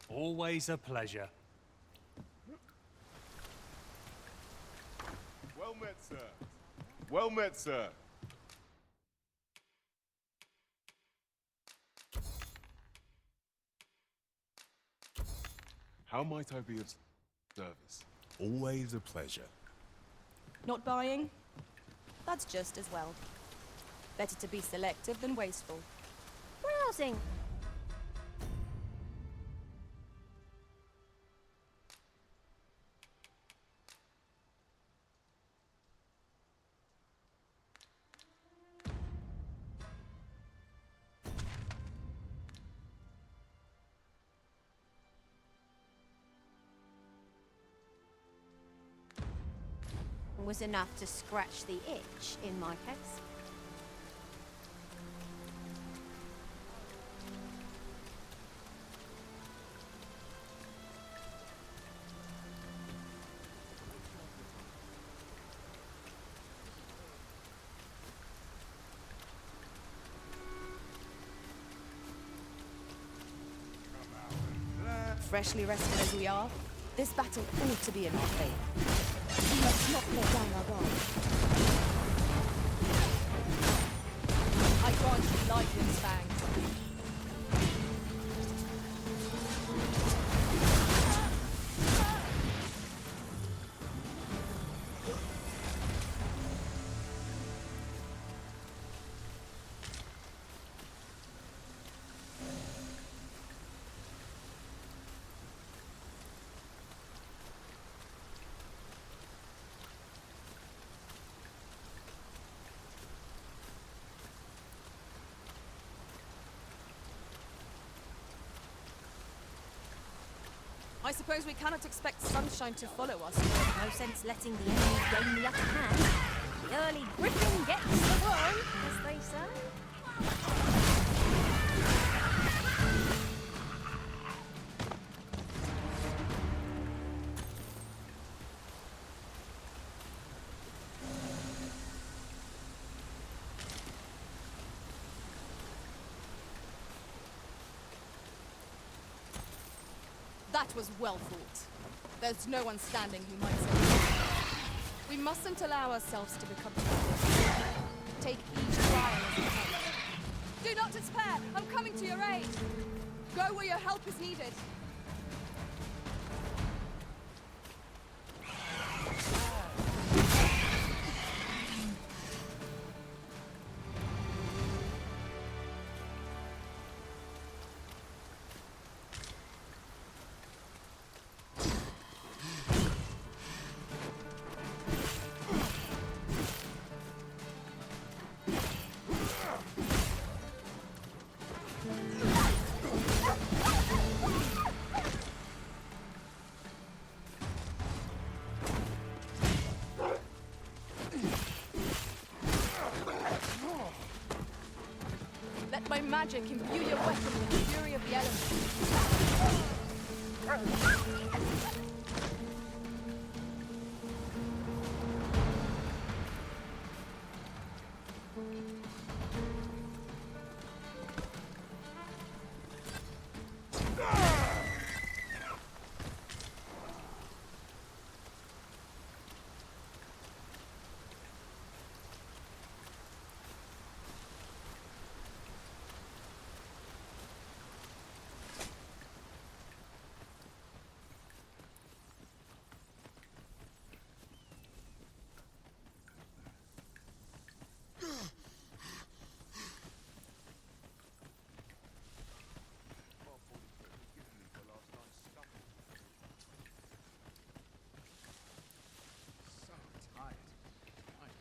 Always a pleasure. Well met, sir. Well met, sir. How might I be of service? Always a pleasure. Not buying? That's just as well. Better to be selective than wasteful. Browsing. Was enough to scratch the itch in my case. Freshly rested as we are, this battle ought to be in our favor. Let's not let down our guard. I grant you lightning's fangs. I suppose we cannot expect sunshine to follow us. No sense letting the enemy gain the upper hand. The early griffin gets the worm, as they say. That was well fought. There's no one standing who might say. We mustn't allow ourselves to become passive. Take each trial as it comes. Do not despair! I'm coming to your aid! Go where your help is needed. Let my magic imbue your weapon with the fury of the elements.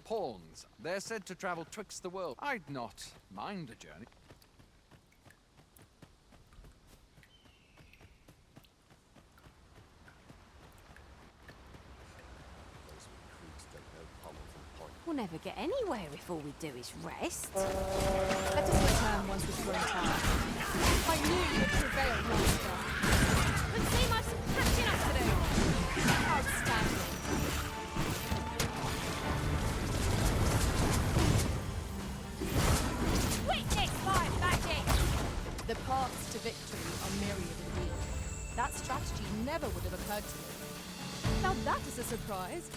Pawns. They're said to travel twixt the world. I'd not mind a journey. We'll never get anywhere if all we do is rest. Let us return once we've grown tired. I knew you would prevail, Master. But seem I've some catching up to do. Outstanding. Witness my magic! The paths to victory are myriad indeed. That strategy never would have occurred to me. Now that is a surprise.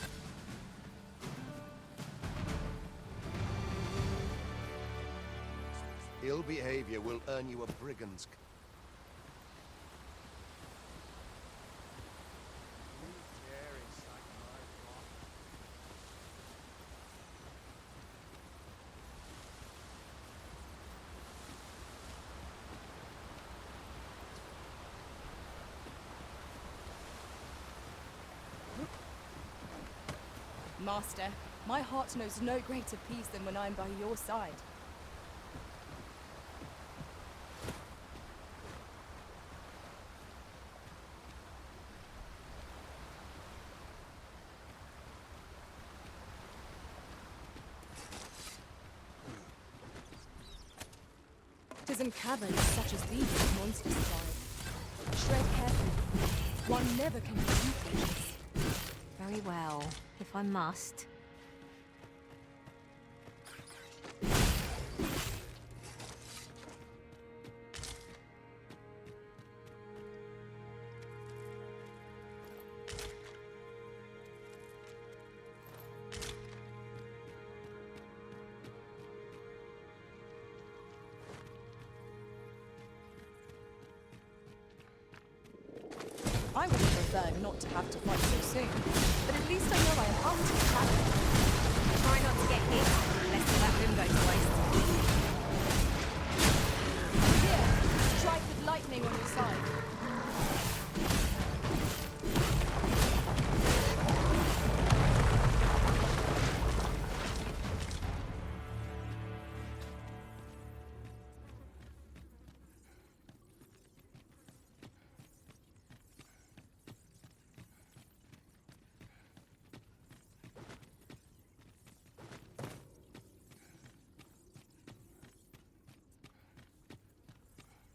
Ill behavior will earn you a brigand's... Master, my heart knows no greater peace than when I'm by your side. Tis in caverns such as these that monsters thrive. Tread carefully. One never can be too cautious. Very well, if I must. I would have preferred not to have to fight so soon, but at least I know I am up to the challenge. Try not to get hit, unless that room goes to waste. Here, strike with lightning on your side.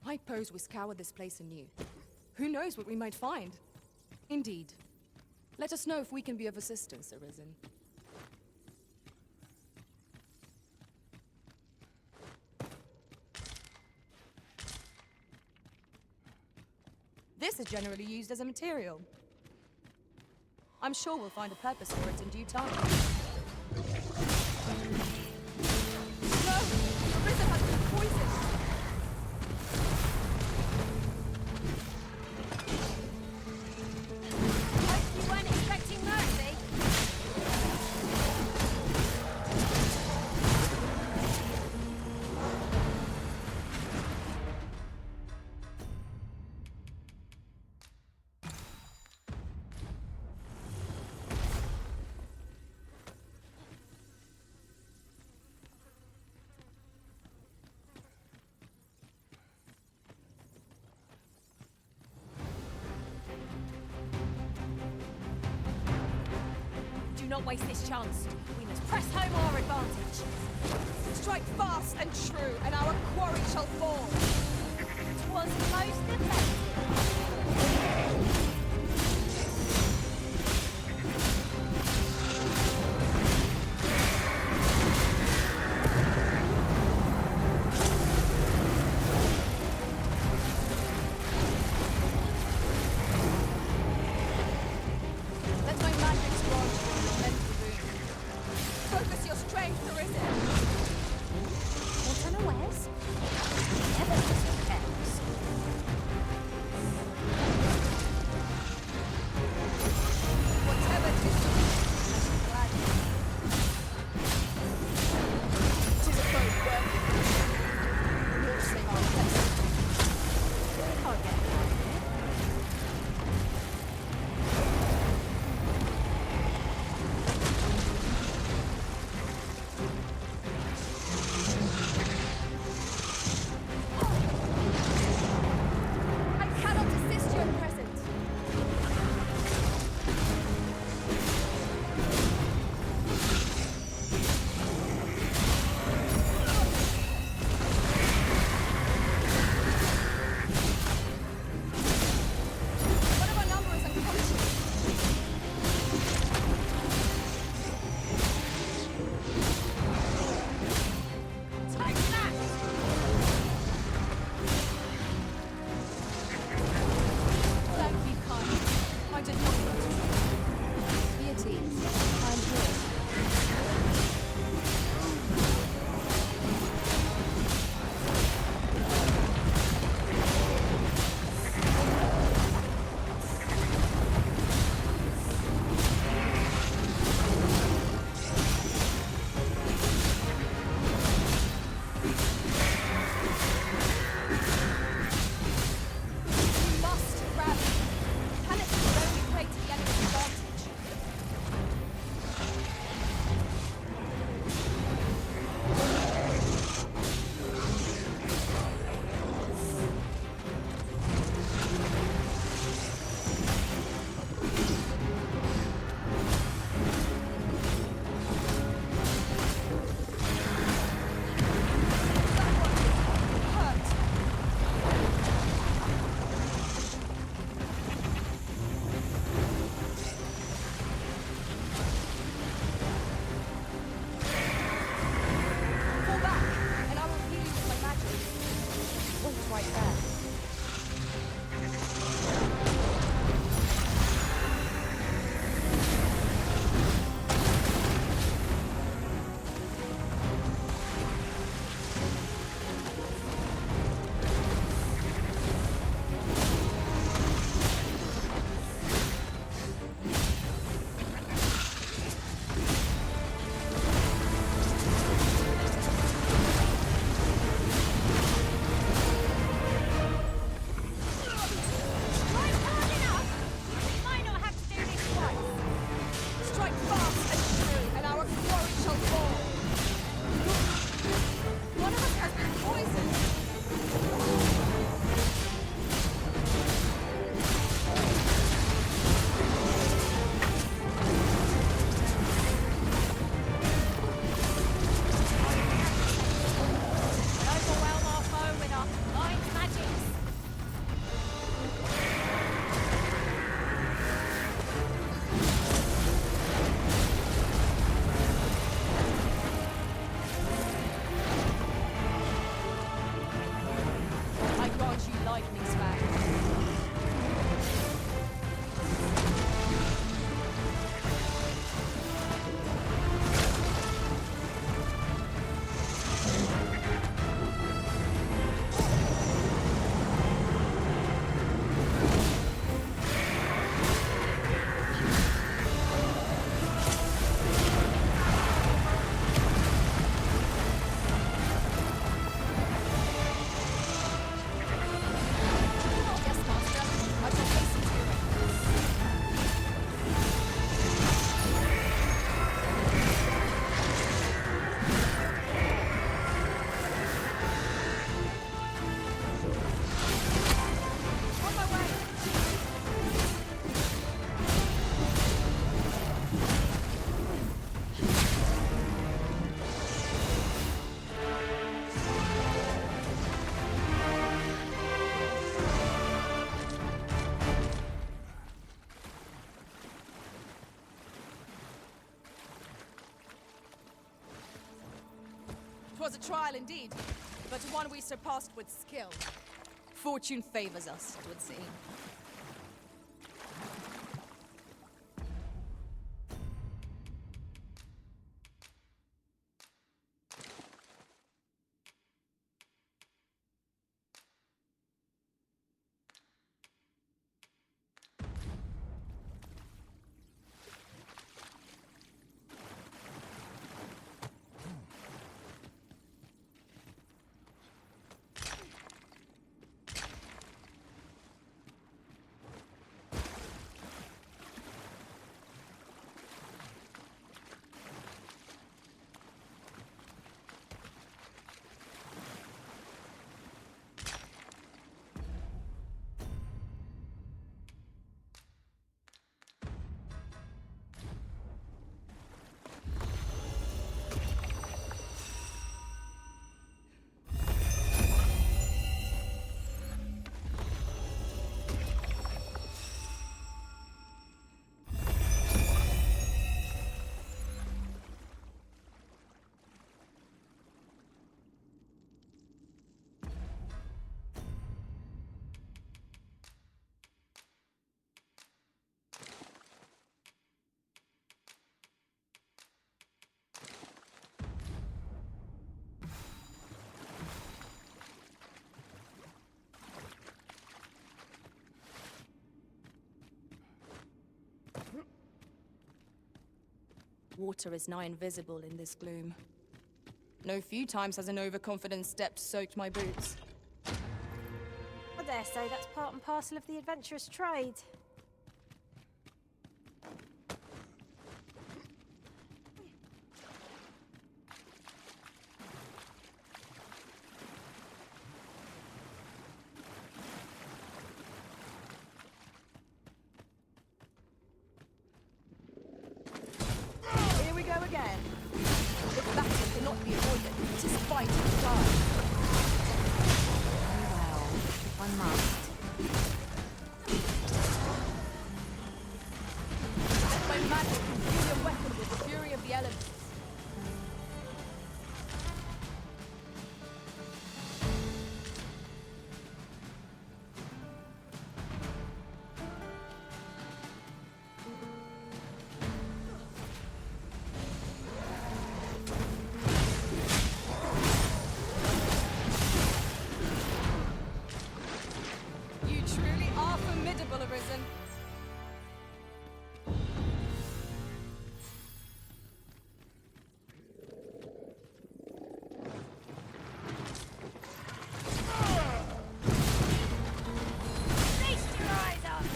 I pose we scour this place anew. Who knows what we might find? Indeed. Let us know if we can be of assistance, Arisen. This is generally used as a material. I'm sure we'll find a purpose for it in due time. No! Arisen has been poisoned! You weren't expecting mercy? Do not waste this chance. We must press home our advantage. Strike fast and true, and our quarry shall fall. 'Twas most effective. Let my magic squad lend the boon. Focus your strength, Arisen! What unawares? Never disappears. Whatever distance, I shall gladly. 'Tis a foe worthy. We'll save our best. I'll get it. 'Twas a trial indeed, but one we surpassed with skill. Fortune favors us, it would seem. Water is nigh invisible in this gloom. No few times has an overconfident step soaked my boots. I dare say that's part and parcel of the adventurous trade. Here we go again. This battle cannot be avoided. It is fight or die. Very well, if I must. Let my magic infuse your weapon with the fury of the elements. You truly are formidable, Arisen. Feast your eyes on this!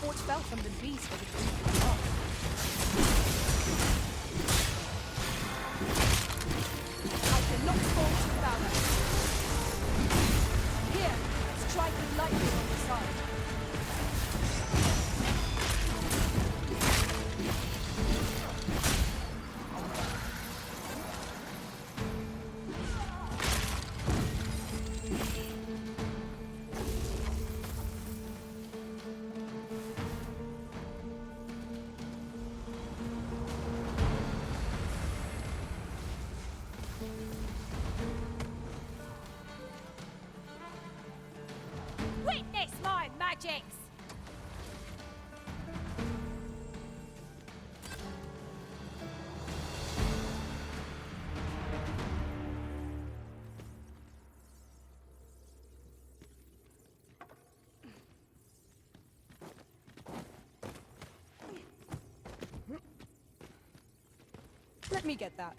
Forge fell from the beast of the tree. I cannot fall to valor. Here, strike with lightning on the side. Let me get that.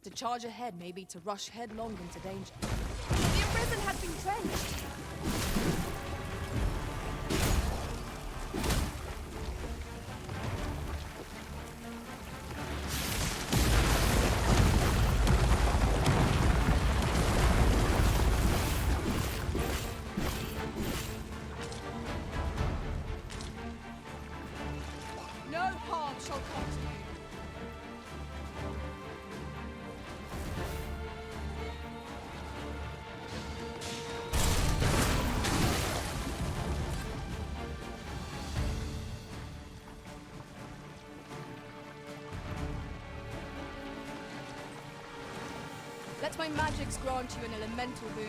To charge ahead may be to rush headlong into danger. The arisen had been trenched! No harm shall come to you. Let my magics grant you an elemental boon.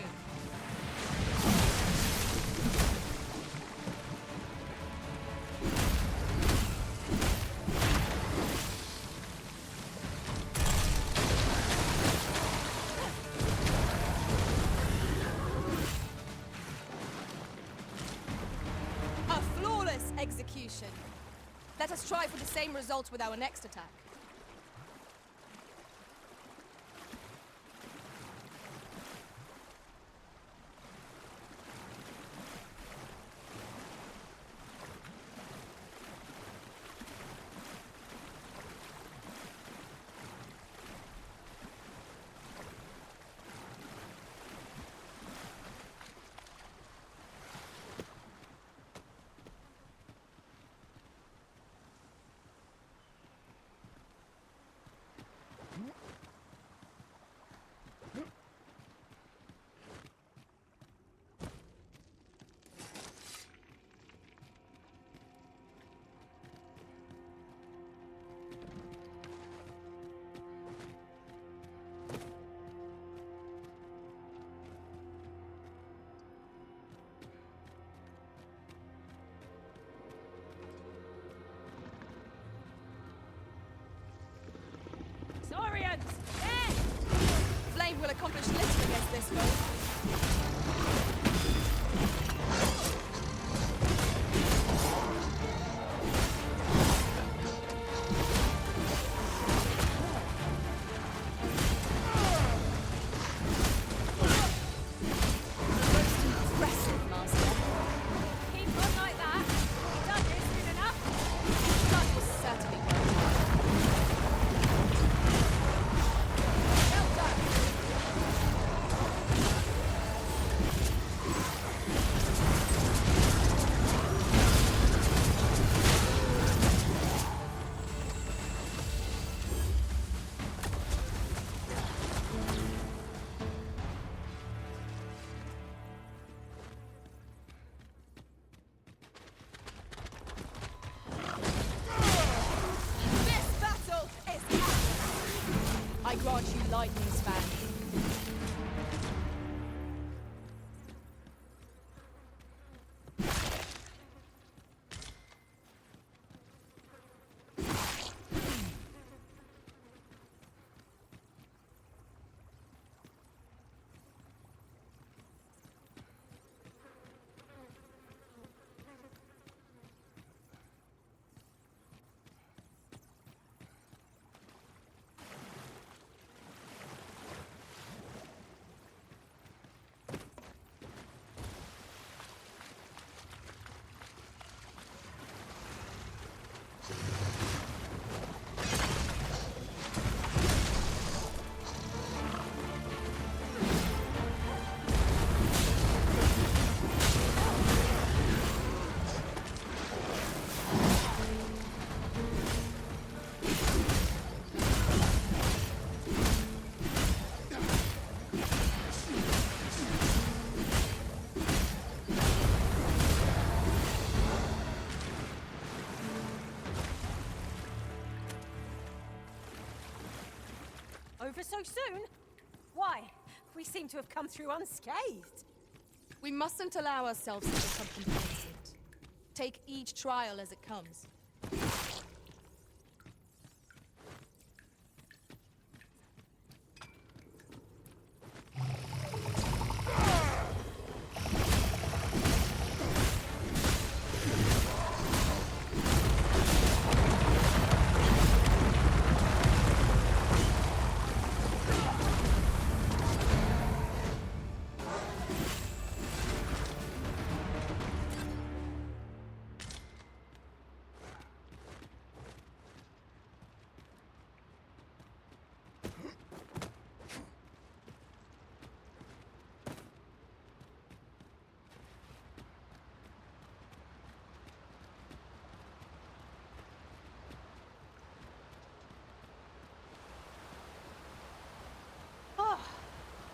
A flawless execution. Let us try for the same result with our next attack. Saurians! There! Flame will accomplish little against this foe. Most impressive, Master. Keep on like that. Done this soon enough. That was certainly well done. Well done. This battle is epic. I grant you lightning span. over so soon? Why? We seem to have come through unscathed. We mustn't allow ourselves to become complacent. Take each trial as it comes.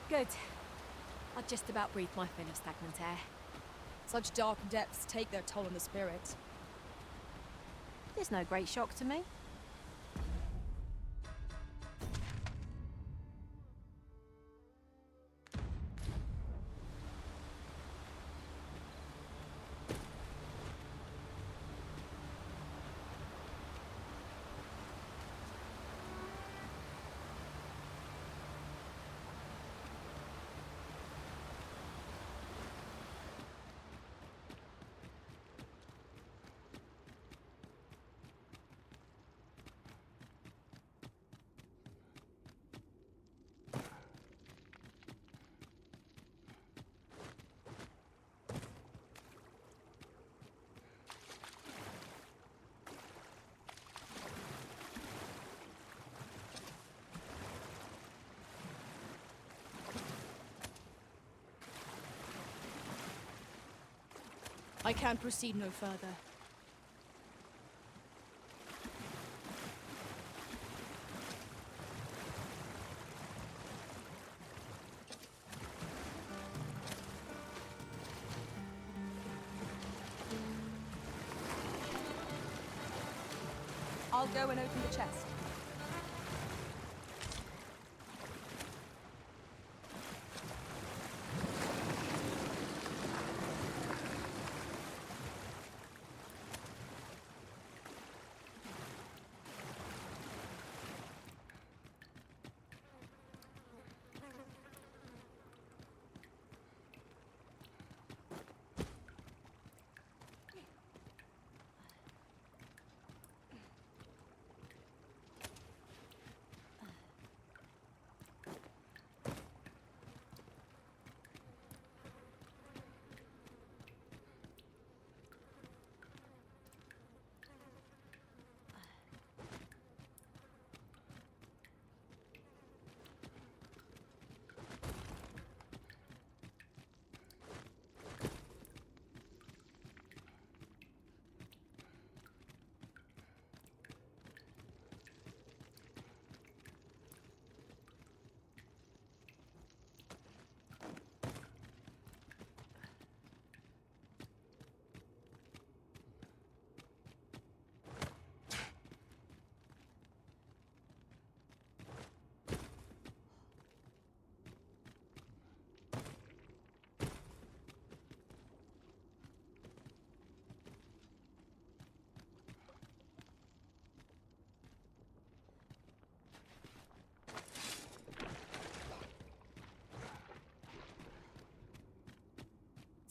Good. I just about breathed my fill of stagnant air. Such dark depths take their toll on the spirit. There's no great shock to me. I can't proceed no further. I'll go and open the chest.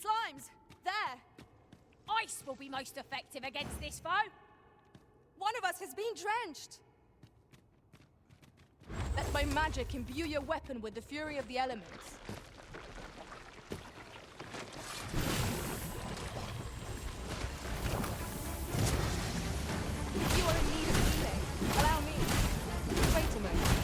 Slimes! There! Ice will be most effective against this foe! One of us has been drenched! Let my magic imbue your weapon with the fury of the elements. If you are in need of healing, allow me. Wait a moment.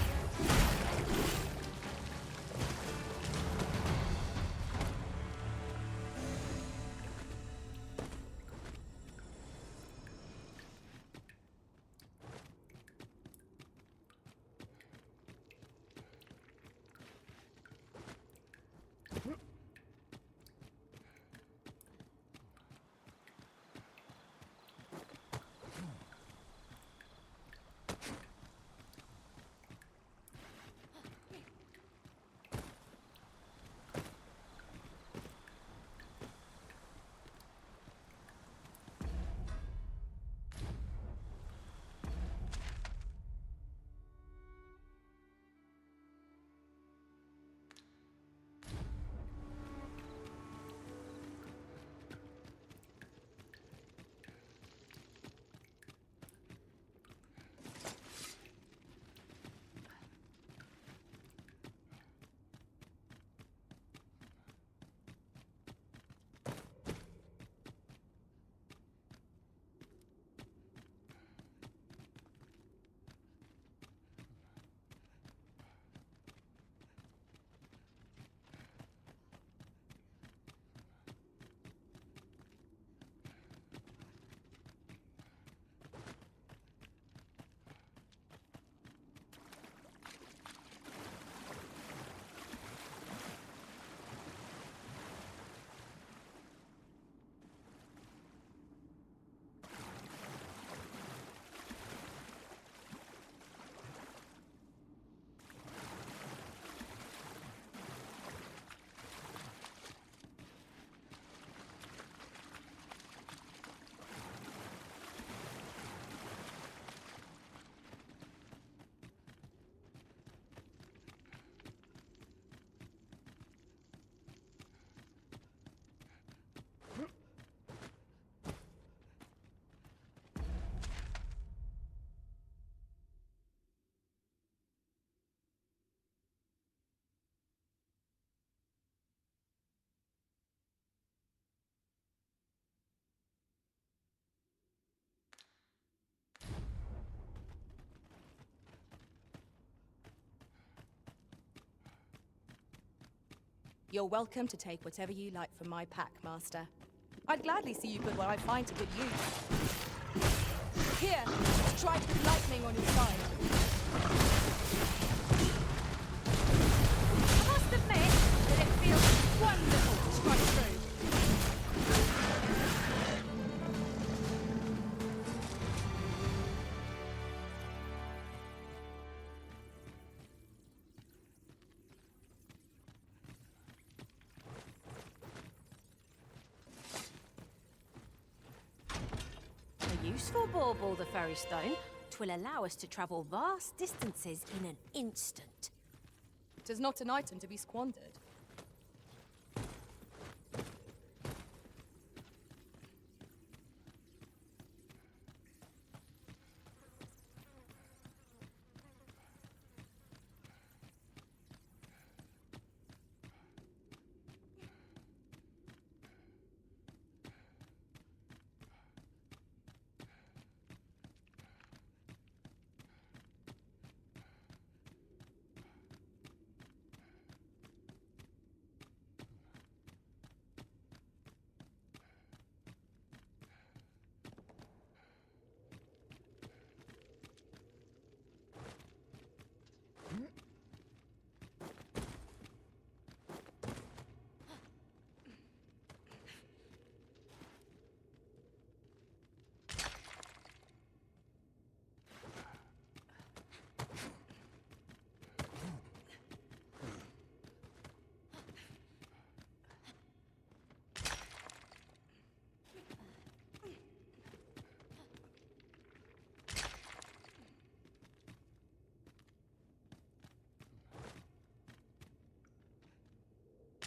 You're welcome to take whatever you like from my pack, Master. I'd gladly see you put what I find to good use. Here, strike with lightning on your side. I must admit that it feels wonderful to strike through. A useful bauble, the ferry stone. 'Twill allow us to travel vast distances in an instant. 'Tis not an item to be squandered.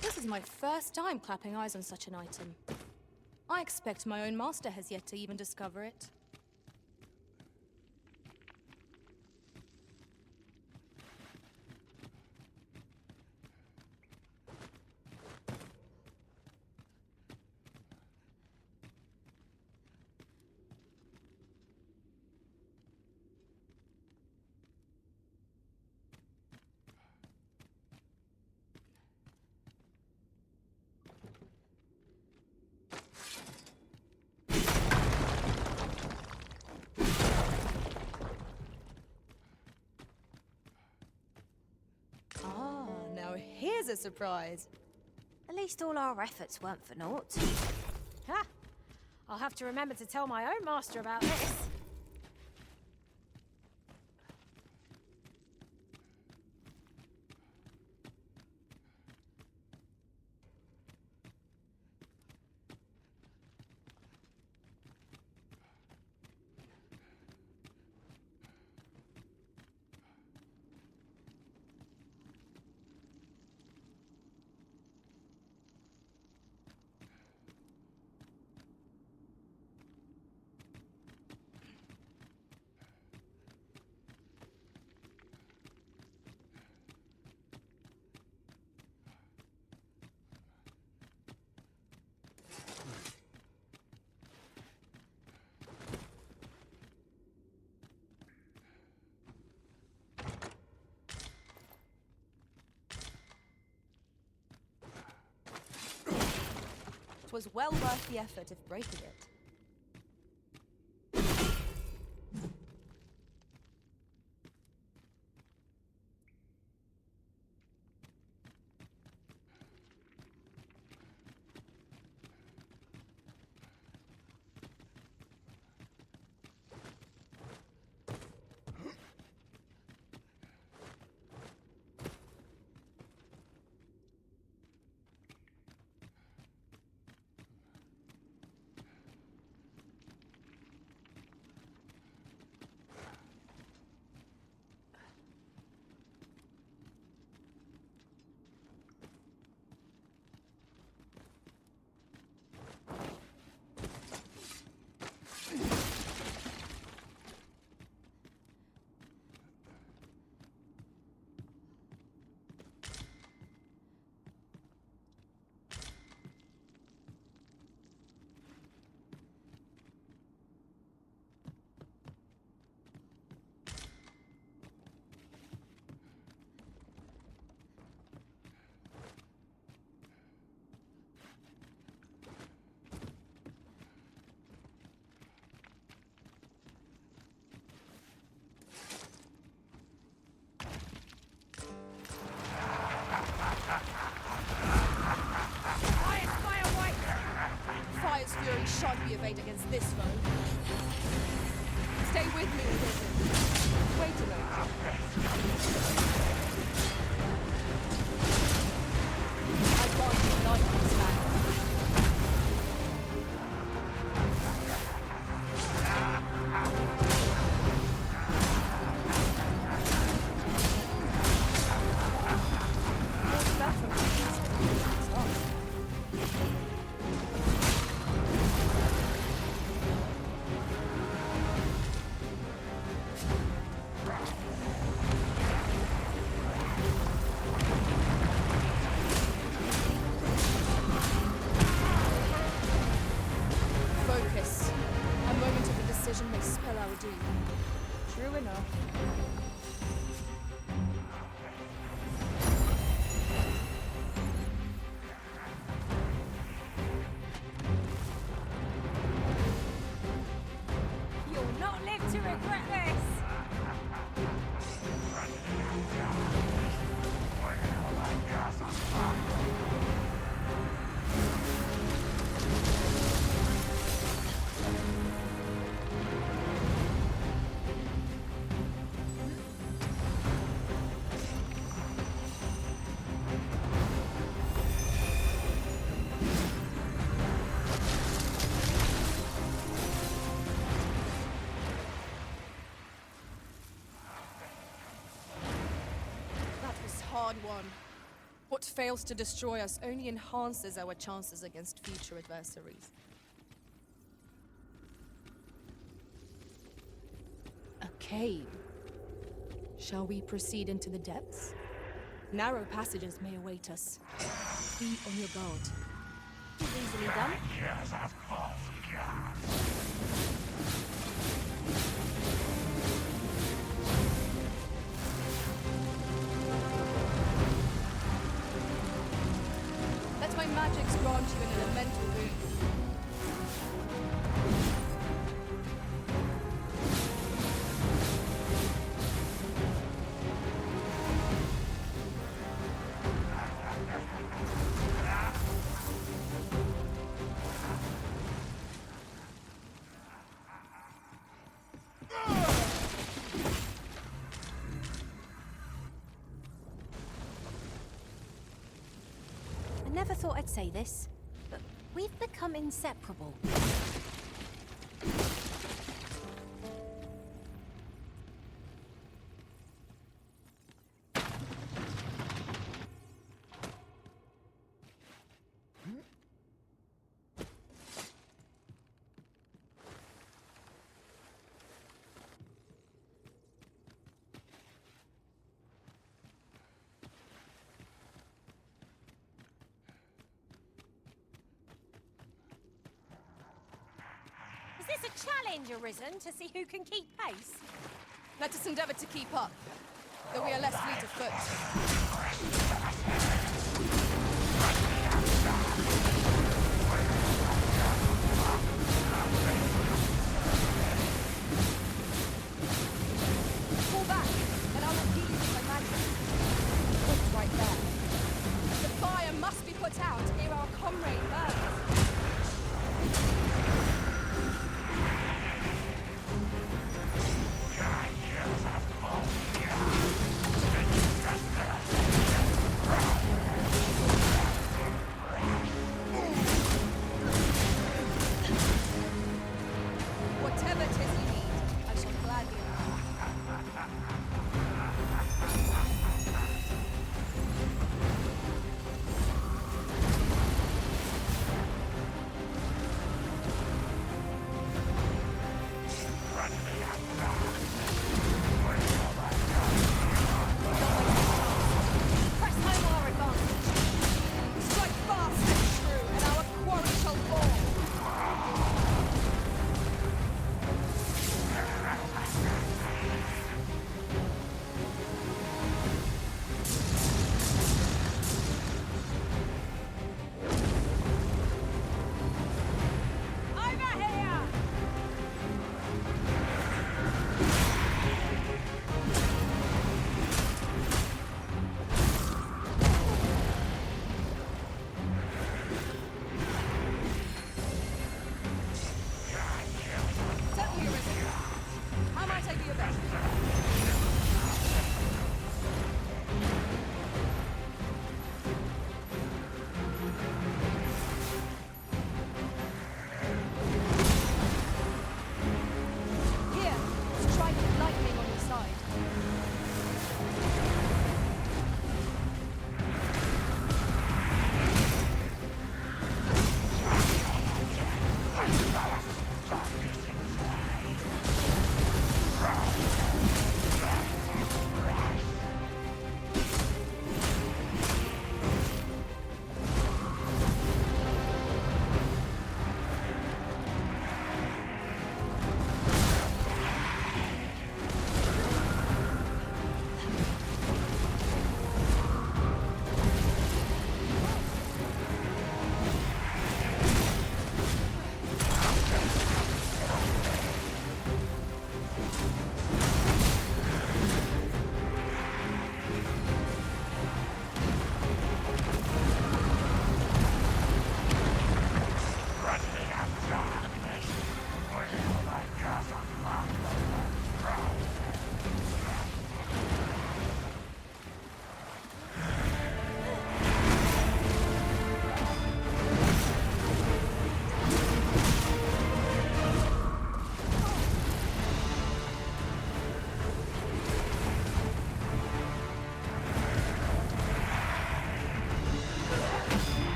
This is my first time clapping eyes on such an item. I expect my own master has yet to even discover it. Here's a surprise. At least all our efforts weren't for naught. Ha! I'll have to remember to tell my own master about this. It was well worth the effort of breaking it. fate against this foe. Stay with me, Risen. Wait a moment. I want you like this man. What's that from Focus. A moment of indecision may spell our doom. True enough. You'll not live to regret this! That was hard won. What fails to destroy us only enhances our chances against future adversaries. A cave. Shall we proceed into the depths? Narrow passages may await us. Be on your guard. Easily done. Let my magics grant you an elemental boon. I never thought I'd say this, but we've become inseparable. Is this a challenge, Arisen, to see who can keep pace? Let us endeavor to keep up, though we are less fleet of foot. Pull back, and I'll repeat with my magic. Look right there. The fire must be put out ere our comrade burns.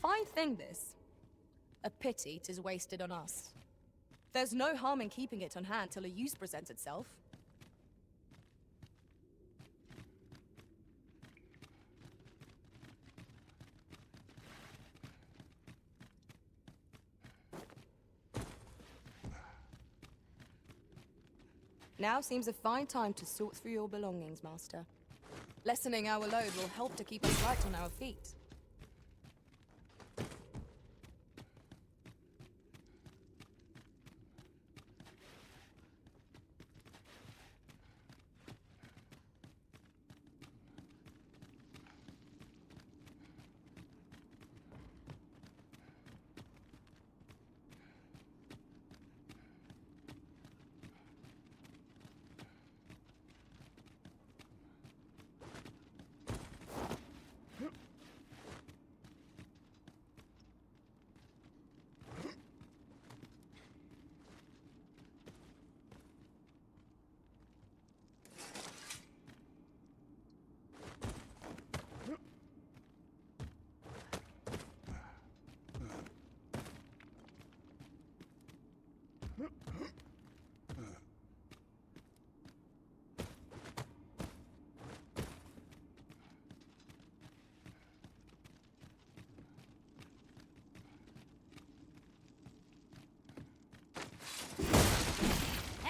fine thing, this. A pity 'tis wasted on us. There's no harm in keeping it on hand till a use presents itself. Now seems a fine time to sort through your belongings, Master. Lessening our load will help to keep us light on our feet.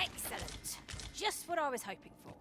Excellent. Just what I was hoping for.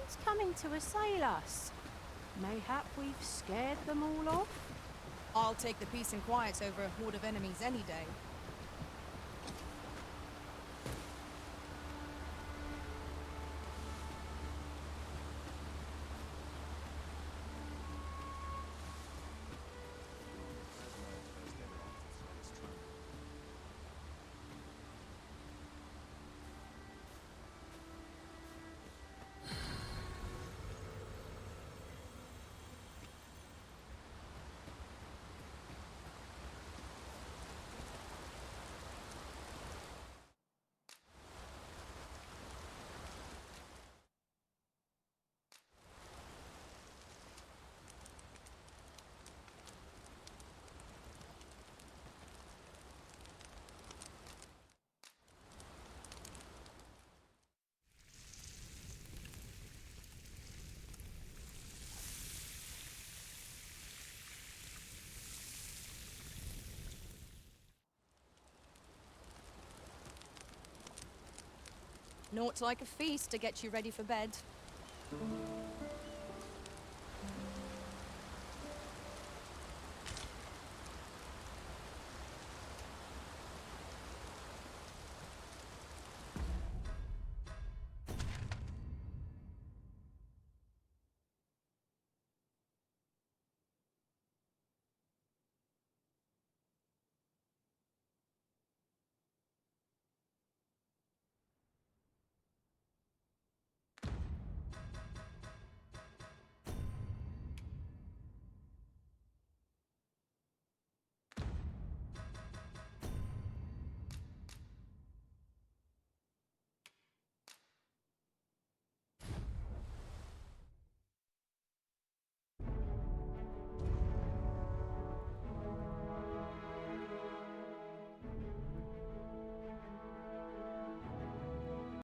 Someone's coming to assail us. Mayhap we've scared them all off? I'll take the peace and quiet over a horde of enemies any day. Naught like a feast to get you ready for bed.